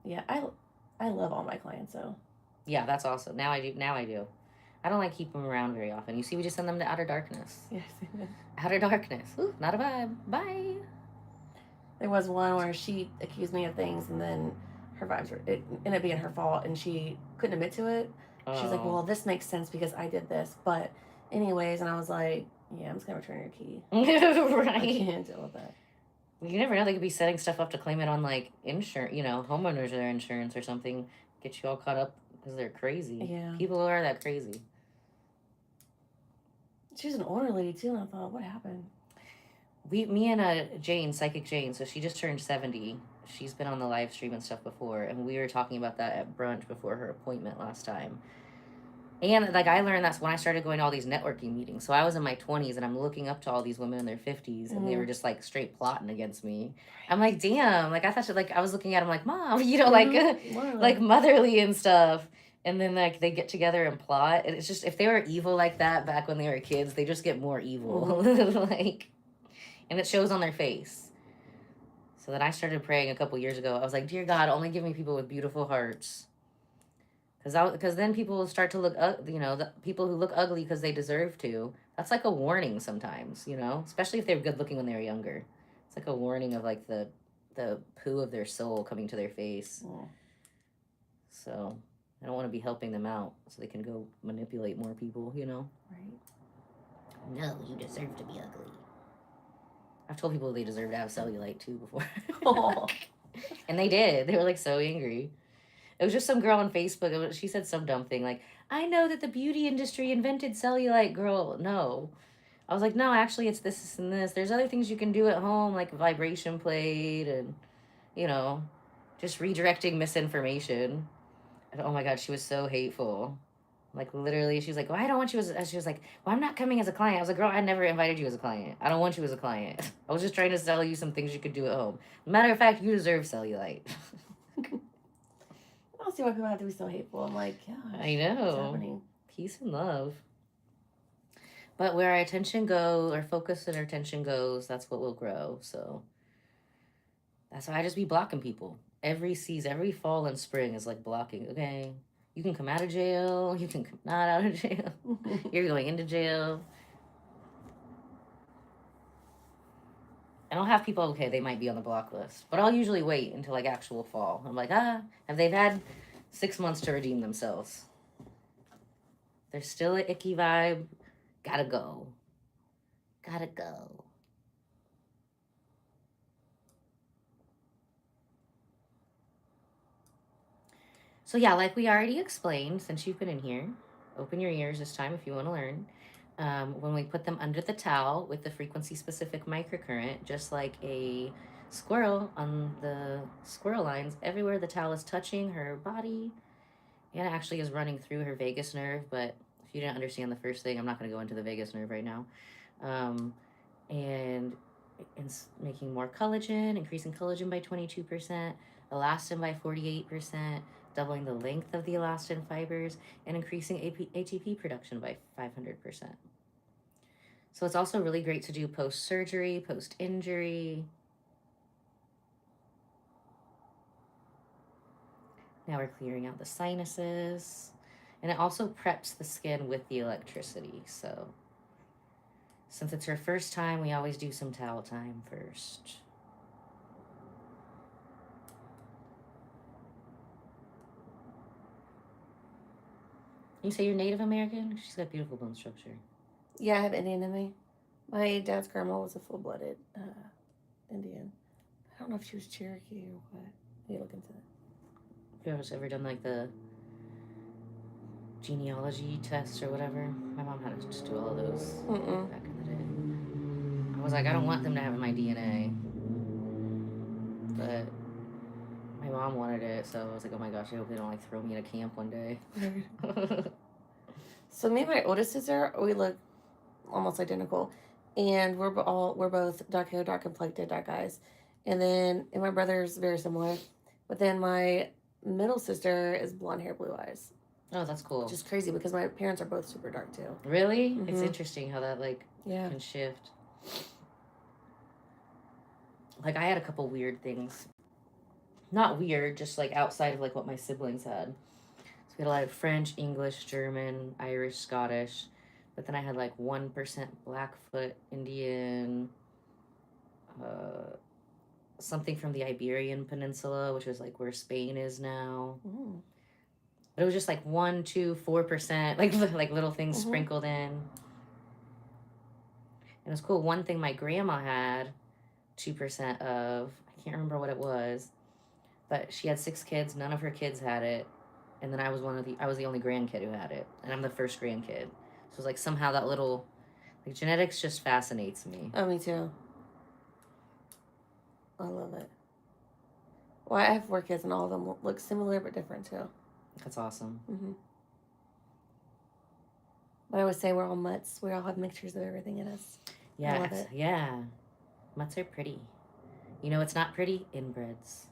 Yeah, I love all my clients, though. Yeah, that's awesome. Now I do. I don't like keep them around very often. You see, we just send them to outer darkness. Yes. Outer darkness. Ooh, not a vibe. Bye. There was one where she accused me of things, and then her vibes were, it ended up being her fault, and she couldn't admit to it. She was like, well, this makes sense because I did this. But anyways, and I was like, yeah, I'm just going to return your key. Right. I can't deal with that. You never know. They could be setting stuff up to claim it on, like, insurance, you know, homeowners or their insurance or something. Get you all caught up because they're crazy. Yeah. People who are that crazy. She was an older lady, too, and I thought, what happened? Me and Jane, Psychic Jane, so she just turned 70. She's been on the live stream and stuff before, and we were talking about that at brunch before her appointment last time. And, like, I learned that's when I started going to all these networking meetings. So I was in my 20s, and I'm looking up to all these women in their 50s, and they were just, like, straight plotting against me. I'm like, damn. Like, I thought, like, I was looking at them like, Mom, you know, like, like, motherly and stuff. And then, like, they get together and plot. And it's just, if they were evil like that back when they were kids, they just get more evil. Like, and it shows on their face. So then I started praying a couple years ago. I was like, dear God, only give me people with beautiful hearts. Because then people will start to look, you know, the people who look ugly because they deserve to. That's like a warning sometimes, you know, especially if they're good looking when they were younger. It's like a warning of like the poo of their soul coming to their face. So I don't want to be helping them out so they can go manipulate more people, you know? Right. No, you deserve to be ugly. I've told people they deserve to have cellulite too before. Oh. And they did. They were like so angry. It was just some girl on Facebook. She said some dumb thing like, I know that the beauty industry invented cellulite, girl. No. I was like, no, actually it's this and this. There's other things you can do at home, like vibration plate and, you know, just redirecting misinformation. And oh my God, she was so hateful. Like literally, she was like, well, I don't want you as, she was like, well, I'm not coming as a client. I was like, girl, I never invited you as a client. I don't want you as a client. I was just trying to sell you some things you could do at home. Matter of fact, you deserve cellulite. I don't see why people have to be so hateful. I'm like, gosh, I know. what's happening? Peace and love. But where our attention goes, our focus and our attention goes, that's what will grow. So That's why I just be blocking people. Every season, every fall and spring is like blocking. Okay, you can come out of jail. You can come not out of jail. You're going into jail. And I'll have people, okay, they might be on the block list. But I'll usually wait until like actual fall. I'm like, have they've had 6 months to redeem themselves. There's still an icky vibe. Gotta go. Gotta go. So yeah, like we already explained, since you've been in here, open your ears this time if you want to learn. When we put them under the towel with the frequency-specific microcurrent, just like a squirrel on the squirrel lines, everywhere the towel is touching her body, and it actually is running through her vagus nerve. But if you didn't understand the first thing, I'm not going to go into the vagus nerve right now. And it's making more collagen, increasing collagen by 22%, elastin by 48%, doubling the length of the elastin fibers, and increasing ATP production by 500%. So it's also really great to do post-surgery, post-injury. Now we're clearing out the sinuses. And it also preps the skin with the electricity. So since it's her first time, we always do some towel time first. You say you're Native American? She's got beautiful bone structure. Yeah, I have Indian in me. My dad's grandma was a full-blooded Indian. I don't know if she was Cherokee or what. I need to look into that. Have you ever done like the genealogy test or whatever? My mom had to just do all of those back in the day. I was like, I don't want them to have my DNA. But my mom wanted it, so I was like, oh my gosh, I hope they don't like throw me in a camp one day. So me and my oldest sister, we look almost identical, and we're both dark hair, dark complected, dark eyes, and my brother's very similar, but then my middle sister is blonde hair, blue eyes. Oh, that's cool. Which is crazy because my parents are both super dark too. Really? Mm-hmm. It's interesting how that can shift. Like I had a couple weird things. Not weird, just like outside of like what my siblings had. So we had a lot of French, English, German, Irish, Scottish. But then I had like 1% Blackfoot, Indian, something from the Iberian Peninsula, which is like where Spain is now. Mm. But it was just like 1, 2, 4%, like little things sprinkled in. And it was cool. One thing my grandma had 2% of, I can't remember what it was, but she had 6 kids. None of her kids had it. And then I was the only grandkid who had it. And I'm the first grandkid. So it's like somehow that little, like genetics just fascinates me. Oh, me too. I love it. Well, I have 4 kids and all of them look similar but different too. That's awesome. Mm-hmm. But I always say we're all mutts. We all have mixtures of everything in us. Yeah, I love it. Yeah. Mutts are pretty. You know, it's not pretty? Inbreds.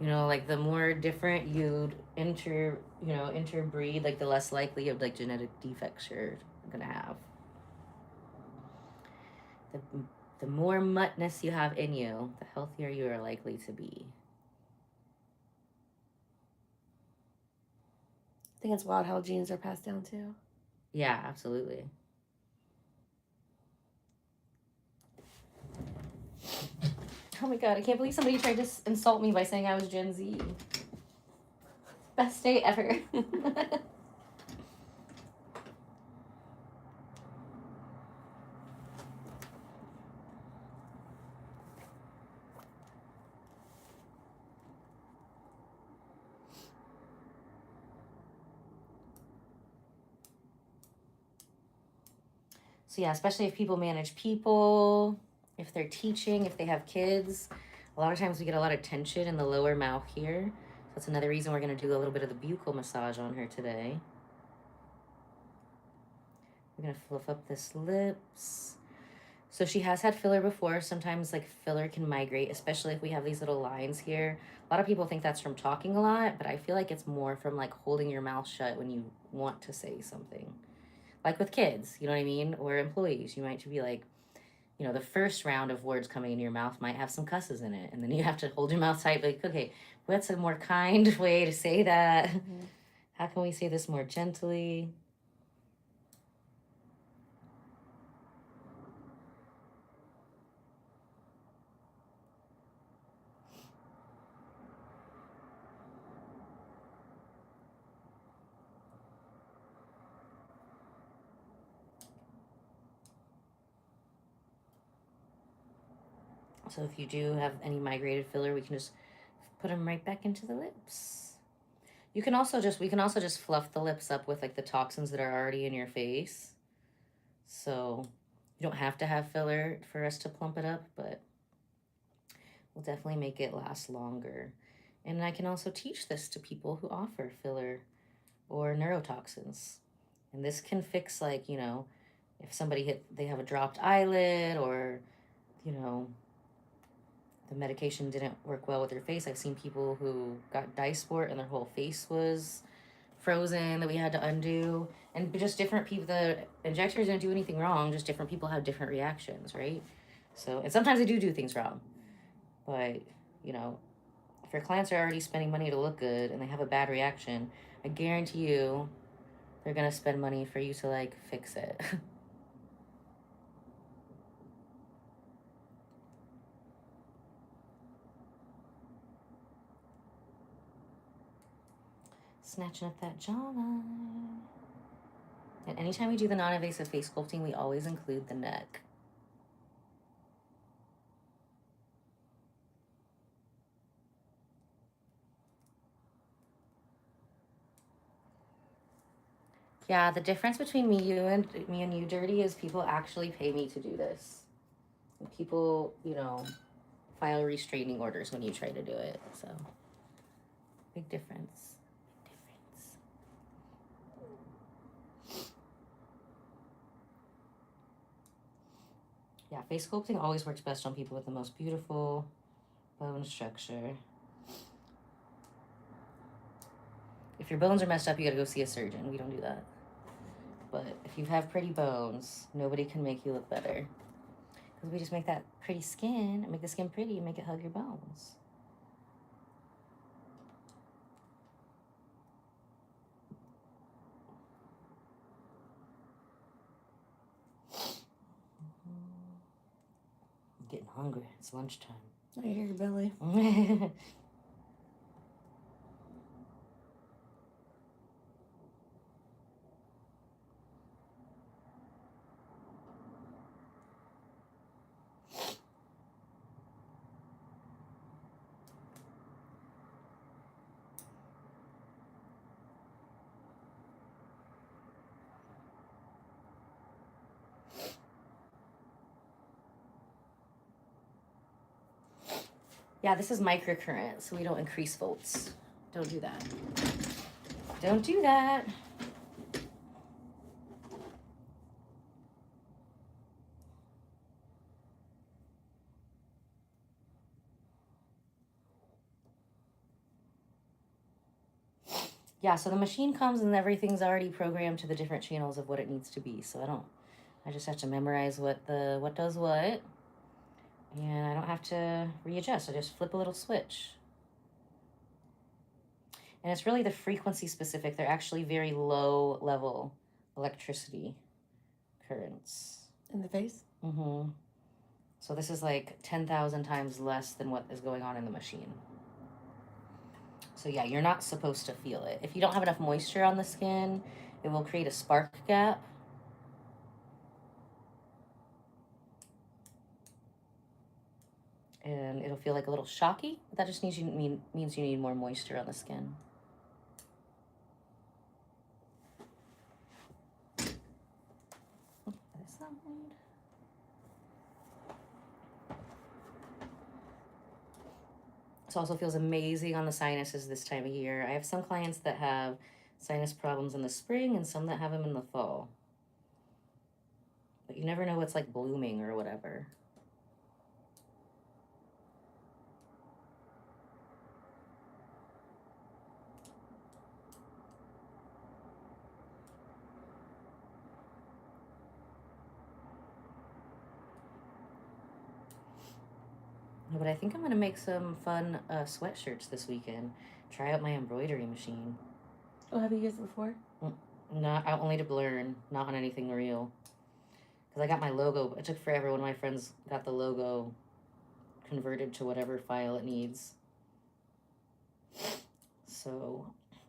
You know, like the more different you'd interbreed, like the less likely of like genetic defects you're gonna have. The more muttness you have in you, the healthier you are likely to be. I think it's wild how genes are passed down too. Yeah, absolutely. Oh my god, I can't believe somebody tried to insult me by saying I was Gen Z. Best day ever. So yeah, especially if people manage people, if they're teaching, if they have kids, a lot of times we get a lot of tension in the lower mouth here. So that's another reason we're going to do a little bit of the buccal massage on her today. We're going to fluff up this lips. So she has had filler before. Sometimes like filler can migrate, especially if we have these little lines here. A lot of people think that's from talking a lot, but I feel like it's more from like holding your mouth shut when you want to say something. Like with kids, you know what I mean? Or employees, you might be like, you know, the first round of words coming in your mouth might have some cusses in it. And then you have to hold your mouth tight, like, okay, what's a more kind way to say that? Mm-hmm. How can we say this more gently? So if you do have any migrated filler, we can just put them right back into the lips. We can also just fluff the lips up with like the toxins that are already in your face. So you don't have to have filler for us to plump it up, but we'll definitely make it last longer. And I can also teach this to people who offer filler or neurotoxins. And this can fix, like, you know, if they have a dropped eyelid, or, you know, the medication didn't work well with their face. I've seen people who got dye sport and their whole face was frozen that we had to undo. And just different people, the injectors didn't do anything wrong, just different people have different reactions, right? So, and sometimes they do things wrong. But, you know, if your clients are already spending money to look good and they have a bad reaction, I guarantee you they're going to spend money for you to, like, fix it. Snatching up that jawline. And anytime we do the non-invasive face sculpting, we always include the neck. Yeah, the difference between me and you, Dirty, is people actually pay me to do this. And people, you know, file restraining orders when you try to do it. So, big difference. Yeah, face sculpting always works best on people with the most beautiful bone structure. If your bones are messed up, you gotta go see a surgeon. We don't do that. But if you have pretty bones, nobody can make you look better. Because we just make that pretty skin, make the skin pretty, and make it hug your bones. I'm getting hungry. It's lunchtime. I hear your belly. Yeah, this is microcurrent, so we don't increase volts. Don't do that. Don't do that. Yeah, so the machine comes and everything's already programmed to the different channels of what it needs to be. So I just have to memorize what does what. And I don't have to readjust. I just flip a little switch. And it's really the frequency specific. They're actually very low level electricity currents. In the face? Mm-hmm. So this is like 10,000 times less than what is going on in the machine. So yeah, you're not supposed to feel it. If you don't have enough moisture on the skin, it will create a spark gap. And it'll feel like a little shocky. But that just means you need more moisture on the skin. This also feels amazing on the sinuses this time of year. I have some clients that have sinus problems in the spring and some that have them in the fall. But you never know what's like blooming or whatever. No, but I think I'm gonna make some fun sweatshirts this weekend. Try out my embroidery machine. Oh, have you used it before? Not only to learn, not on anything real. Because I got my logo. It took forever. One of my friends got the logo converted to whatever file it needs. So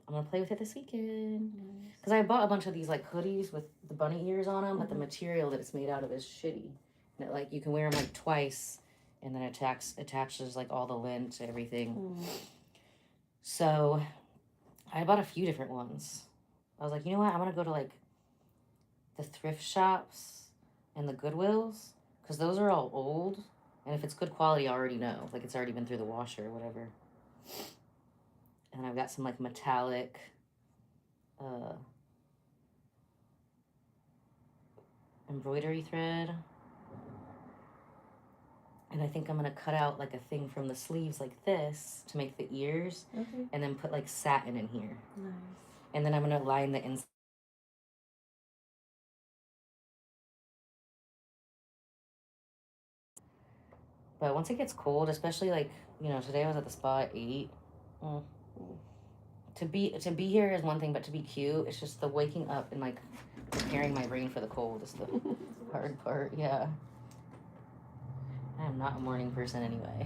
I'm gonna play with it this weekend. Because I bought a bunch of these like hoodies with the bunny ears on them, but the material that it's made out of is shitty. And it, like you can wear them like twice, and then attaches like all the lint to everything. So I bought a few different ones. I was like, you know what? I'm gonna go to like the thrift shops and the Goodwills, because those are all old, and if it's good quality, I already know. Like it's already been through the washer or whatever. And I've got some like metallic embroidery thread. And I think I'm gonna cut out like a thing from the sleeves like this to make the ears, and then put like satin in here. Nice. And then I'm gonna line the inside. But once it gets cold, especially like, you know, today I was at the spa at 8. To be here is one thing, but to be cute, it's just the waking up and like preparing my brain for the cold is the hard part. Yeah. I am not a morning person anyway.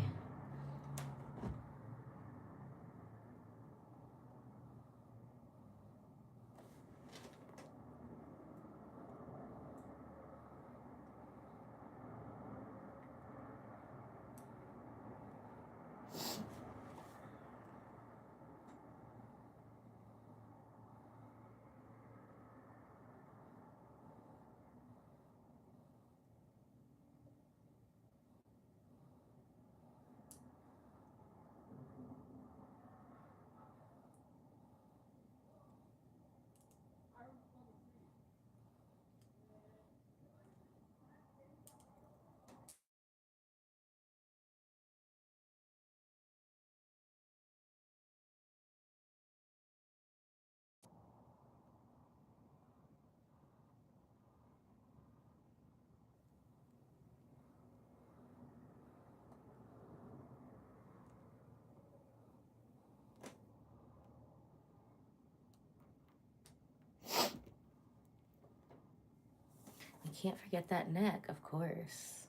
I can't forget that neck, of course.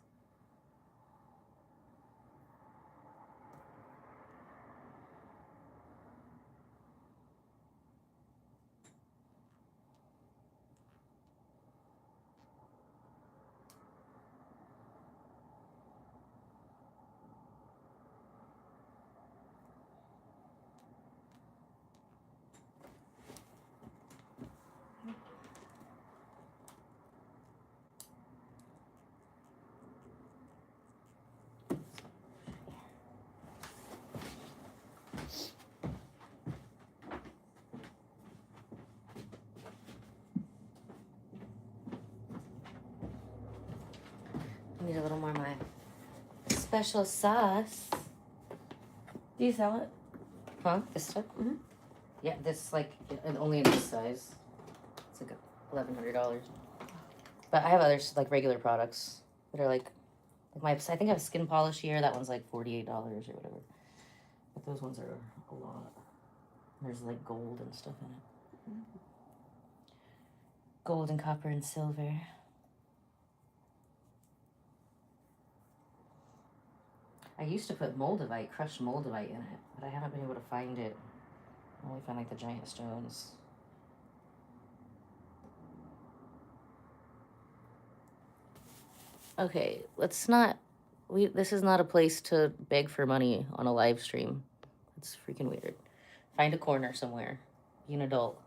I need a little more of my special sauce. Do you sell it? Huh? This stuff? Mm-hmm. Yeah, this like only in this size. It's like $1,100. But I have other like regular products that are like my. I think I have a skin polish here. That one's like $48 or whatever. But those ones are a lot. There's like gold and stuff in it. Gold and copper and silver. I used to put moldavite, crushed moldavite in it, but I haven't been able to find it. I only found like the giant stones. Okay, let's not. This is not a place to beg for money on a live stream. It's freaking weird. Find a corner somewhere. Be an adult.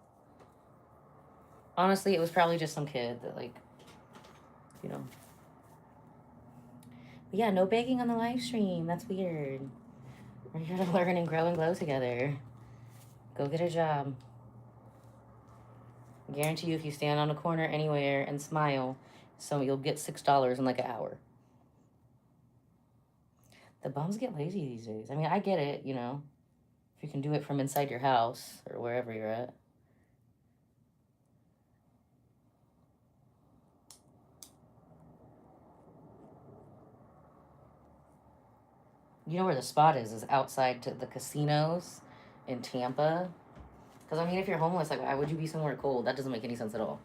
Honestly, it was probably just some kid that like, you know. But yeah, no begging on the live stream. That's weird. We're here to learn and grow and glow together. Go get a job. I guarantee you, if you stand on a corner anywhere and smile, so you'll get $6 in like an hour. The bums get lazy these days. I mean, I get it, you know, if you can do it from inside your house or wherever you're at. You know where the spot is outside to the casinos in Tampa. Because, I mean, if you're homeless, like, why would you be somewhere cold? That doesn't make any sense at all.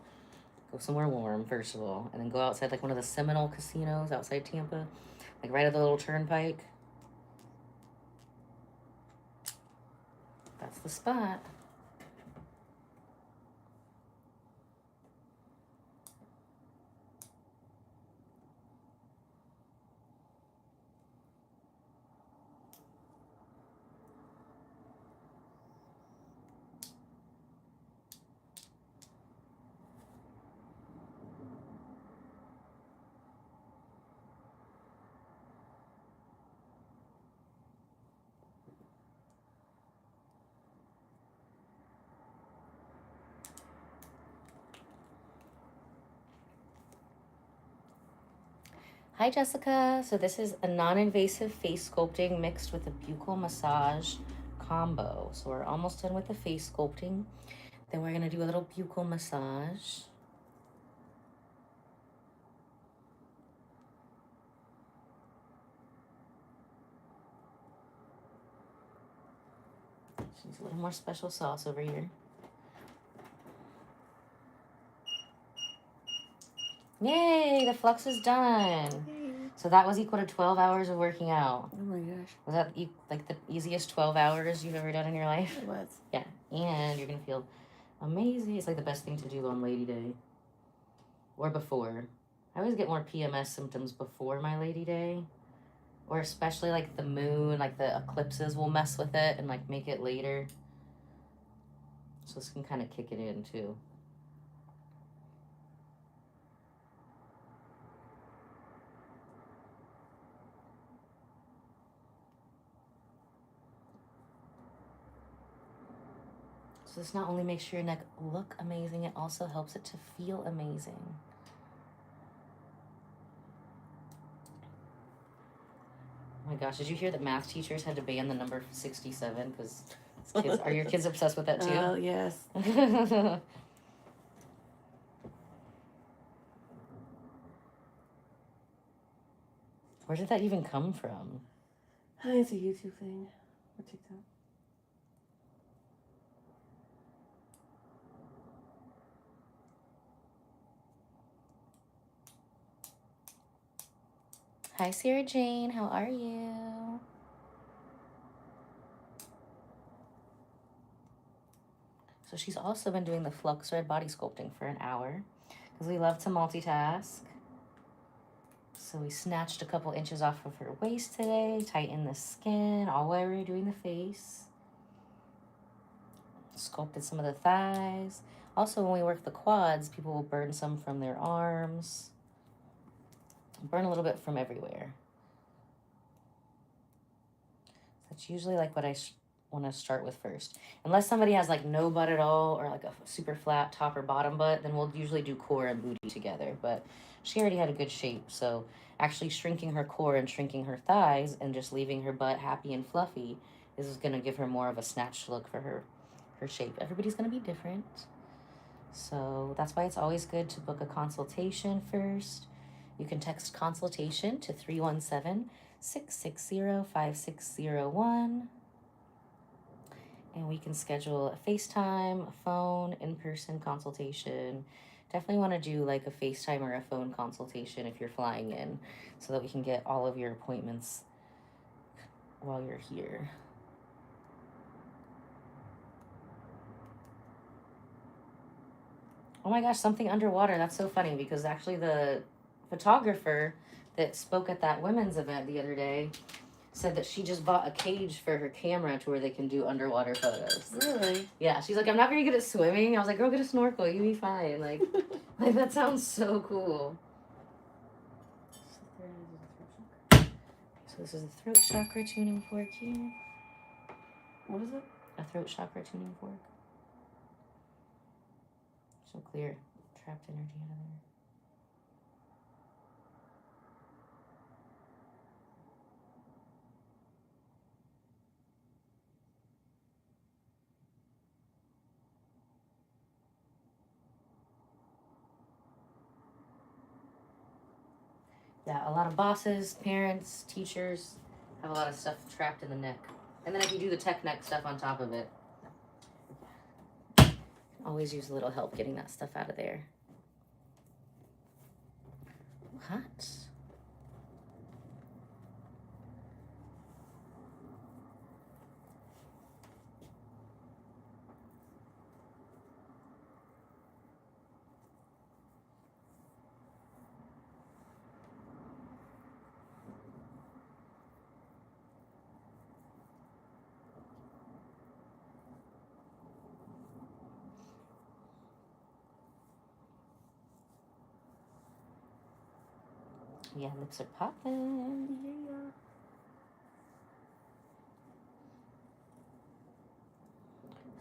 Go somewhere warm, first of all, and then go outside, like, one of the Seminole casinos outside Tampa, like, right at the little turnpike. That's the spot. Hi, Jessica. So this is a non-invasive face sculpting mixed with a buccal massage combo. So we're almost done with the face sculpting. Then we're going to do a little buccal massage. She's a little more special sauce over here. Yay, the flux is done. Yay. So that was equal to 12 hours of working out. Oh my gosh. Was that like the easiest 12 hours you've ever done in your life? It was. Yeah, and you're going to feel amazing. It's like the best thing to do on Lady Day or before. I always get more PMS symptoms before my Lady Day, or especially like the moon, like the eclipses will mess with it and like make it later. So this can kind of kick it in too. So this not only makes your neck look amazing, it also helps it to feel amazing. Oh my gosh, did you hear that math teachers had to ban the number 67? Because are your kids obsessed with that too? Oh, yes. Where did that even come from? It's a YouTube thing or TikTok. Hi, Sarah Jane. How are you? So she's also been doing the Flux Red body sculpting for an hour because we love to multitask. So we snatched a couple inches off of her waist today, tightened the skin, all while we were doing the face. Sculpted some of the thighs. Also, when we work the quads, people will burn some from their arms. Burn a little bit from everywhere. That's usually like what I want to start with first. Unless somebody has like no butt at all or like a super flat top or bottom butt, then we'll usually do core and booty together. But she already had a good shape, so actually shrinking her core and shrinking her thighs and just leaving her butt happy and fluffy is going to give her more of a snatched look for her shape. Everybody's going to be different. So that's why it's always good to book a consultation first. You can text consultation to 317-660-5601. And we can schedule a FaceTime, a phone, in-person consultation. Definitely want to do like a FaceTime or a phone consultation if you're flying in so that we can get all of your appointments while you're here. Oh my gosh, something underwater. That's so funny because actually the photographer that spoke at that women's event the other day said that she just bought a cage for her camera to where they can do underwater photos. Really? Yeah, she's like, I'm not very good at swimming. I was like, girl, get a snorkel. You'll be fine. Like that sounds so cool. So this is a throat chakra tuning fork here. What is it? A throat chakra tuning fork. So clear trapped energy out of there. Yeah, a lot of bosses, parents, teachers have a lot of stuff trapped in the neck. And then I can do the tech neck stuff on top of it. Always use a little help getting that stuff out of there. What? Yeah, lips are popping. Yeah.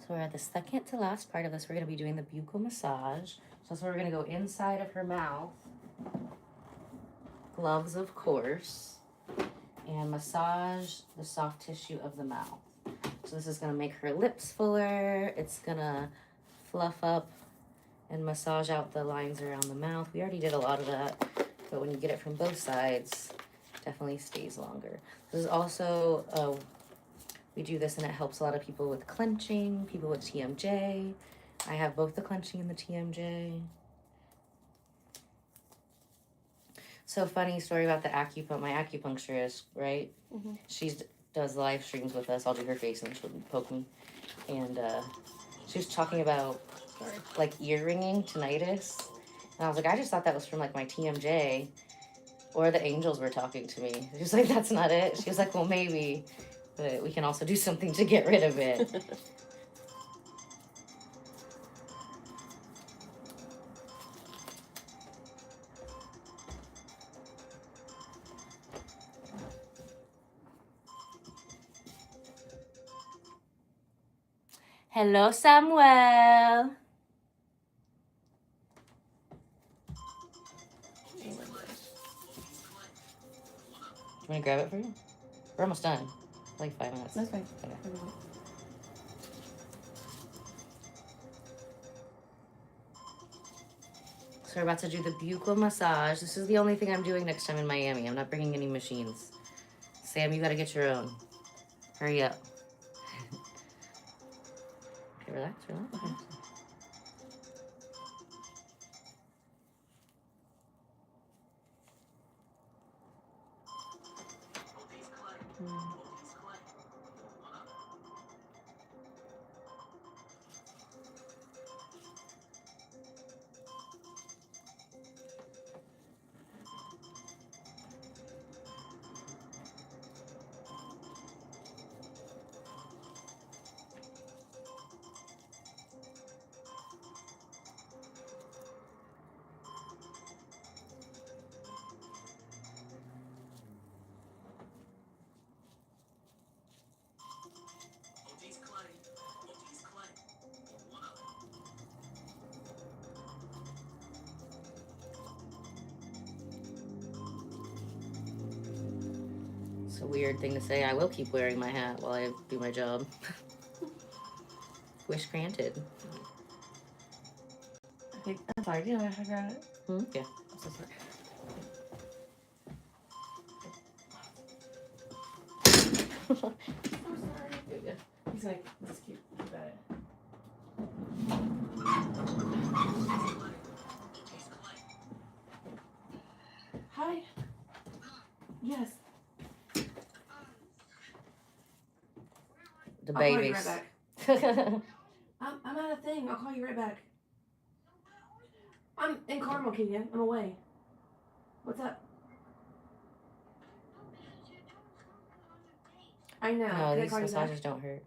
So we're at the second to last part of this. We're going to be doing the buccal massage. So that's where we're going to go inside of her mouth. Gloves, of course. And massage the soft tissue of the mouth. So this is going to make her lips fuller. It's going to fluff up and massage out the lines around the mouth. We already did a lot of that. But when you get it from both sides, definitely stays longer. This is also, we do this and it helps a lot of people with clenching, people with TMJ. I have both the clenching and the TMJ. So funny story about the my acupuncturist, right? Mm-hmm. She does live streams with us. I'll do her face and she'll poke me. And she was talking about like ear ringing, tinnitus. And I was like, I just thought that was from like my TMJ or the angels were talking to me. She was like, that's not it. She was like, well, maybe, but we can also do something to get rid of it. Hello, Samuel. Do you want to grab it for you? We're almost done. Like 5 minutes. That's fine. Okay. So we're about to do the buccal massage. This is the only thing I'm doing next time in Miami. I'm not bringing any machines. Sam, you gotta get your own. Hurry up. Okay, relax, relax. Okay. It's a weird thing to say. I will keep wearing my hat while I do my job. Wish granted. Okay, I'm sorry. Do you know how to grab it? Yeah. I'm so sorry. I'm sorry. He's like, just keep at it. Hi. Yes. The I'll call you babies. right back. I'm at a thing. I'll call you right back. I'm in Carmel, Kenya. I'm away. What's up? I know. No, Can I these call you back? massages don't hurt.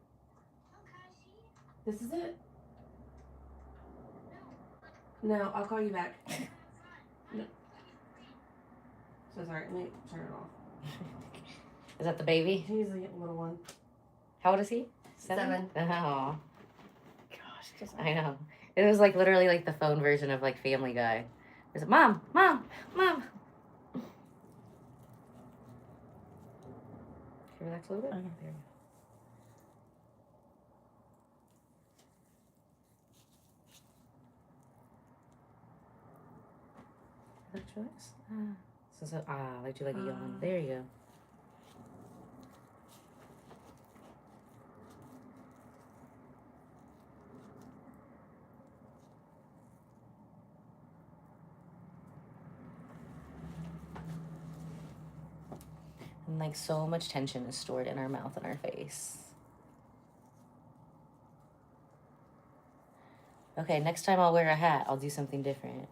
This is it? No, I'll call you back. No. So sorry. Let me turn it off. Is that the baby? He's a little one. How old is he? 7. Oh, Gosh, just I know. It was like literally like the phone version of like Family Guy. It was like, Mom, Mom, Mom. Can you relax a little bit? Okay, there you Relax, relax. So, like do like a yawn. There you go. And like so much tension is stored in our mouth and our face. Okay, next time I'll wear a hat, I'll do something different.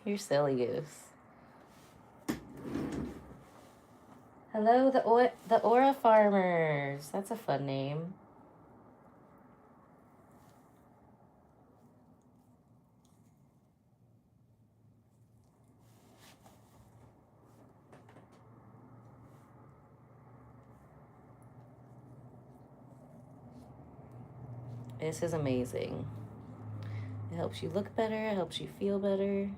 You're silly goose. Hello, the Aura Farmers. That's a fun name. This is amazing. It helps you look better, it helps you feel better.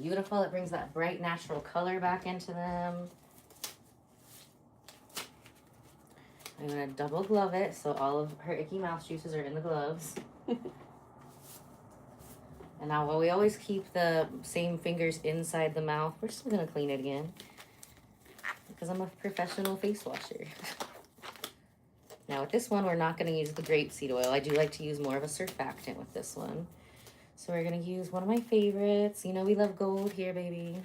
Beautiful. It brings that bright natural color back into them. I'm going to double glove it so all of her icky mouth juices are in the gloves. And now while we always keep the same fingers inside the mouth, we're still going to clean it again because I'm a professional face washer. Now with this one, we're not going to use the grapeseed oil. I do like to use more of a surfactant with this one. So we're going to use one of my favorites. You know we love gold here, baby.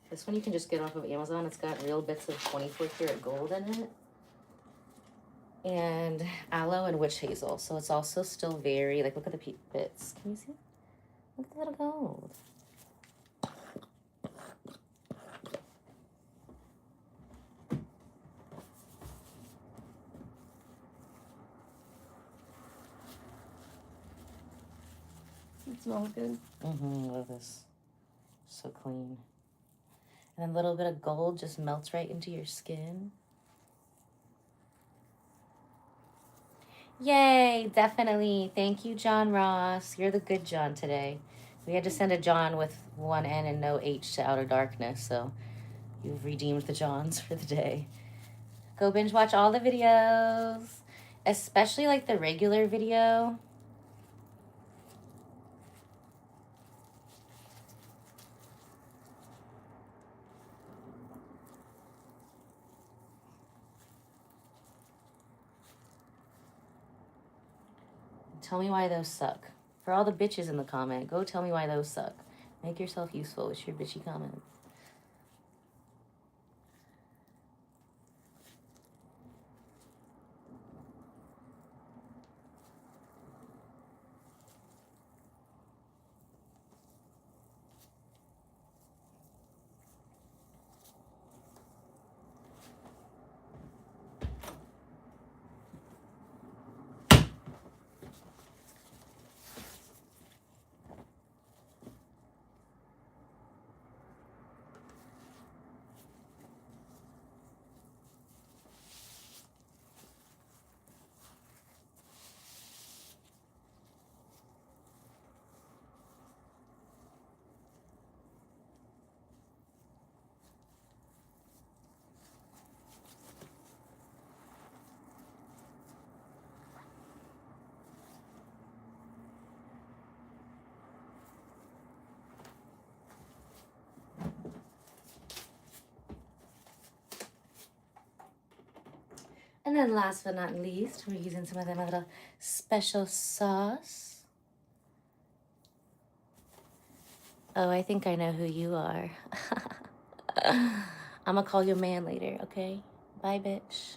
This one you can just get off of Amazon. It's got real bits of 24 karat gold in it. And aloe and witch hazel. So it's also still very, like, look at the bits. Can you see? Look at the little gold. It smells good. Love this. So clean. And a little bit of gold just melts right into your skin. Yay, definitely. Thank you, John Ross. You're the good John today. We had to send a John with one N and no H to outer darkness, so you've redeemed the Johns for the day. Go binge watch all the videos, especially like the regular video. Tell me why those suck. For all the bitches in the comment, go tell me why those suck. Make yourself useful with your bitchy comments. And then last but not least, we're using some of my little special sauce. Oh, I think I know who you are. I'm gonna call your man later, okay? Bye, bitch.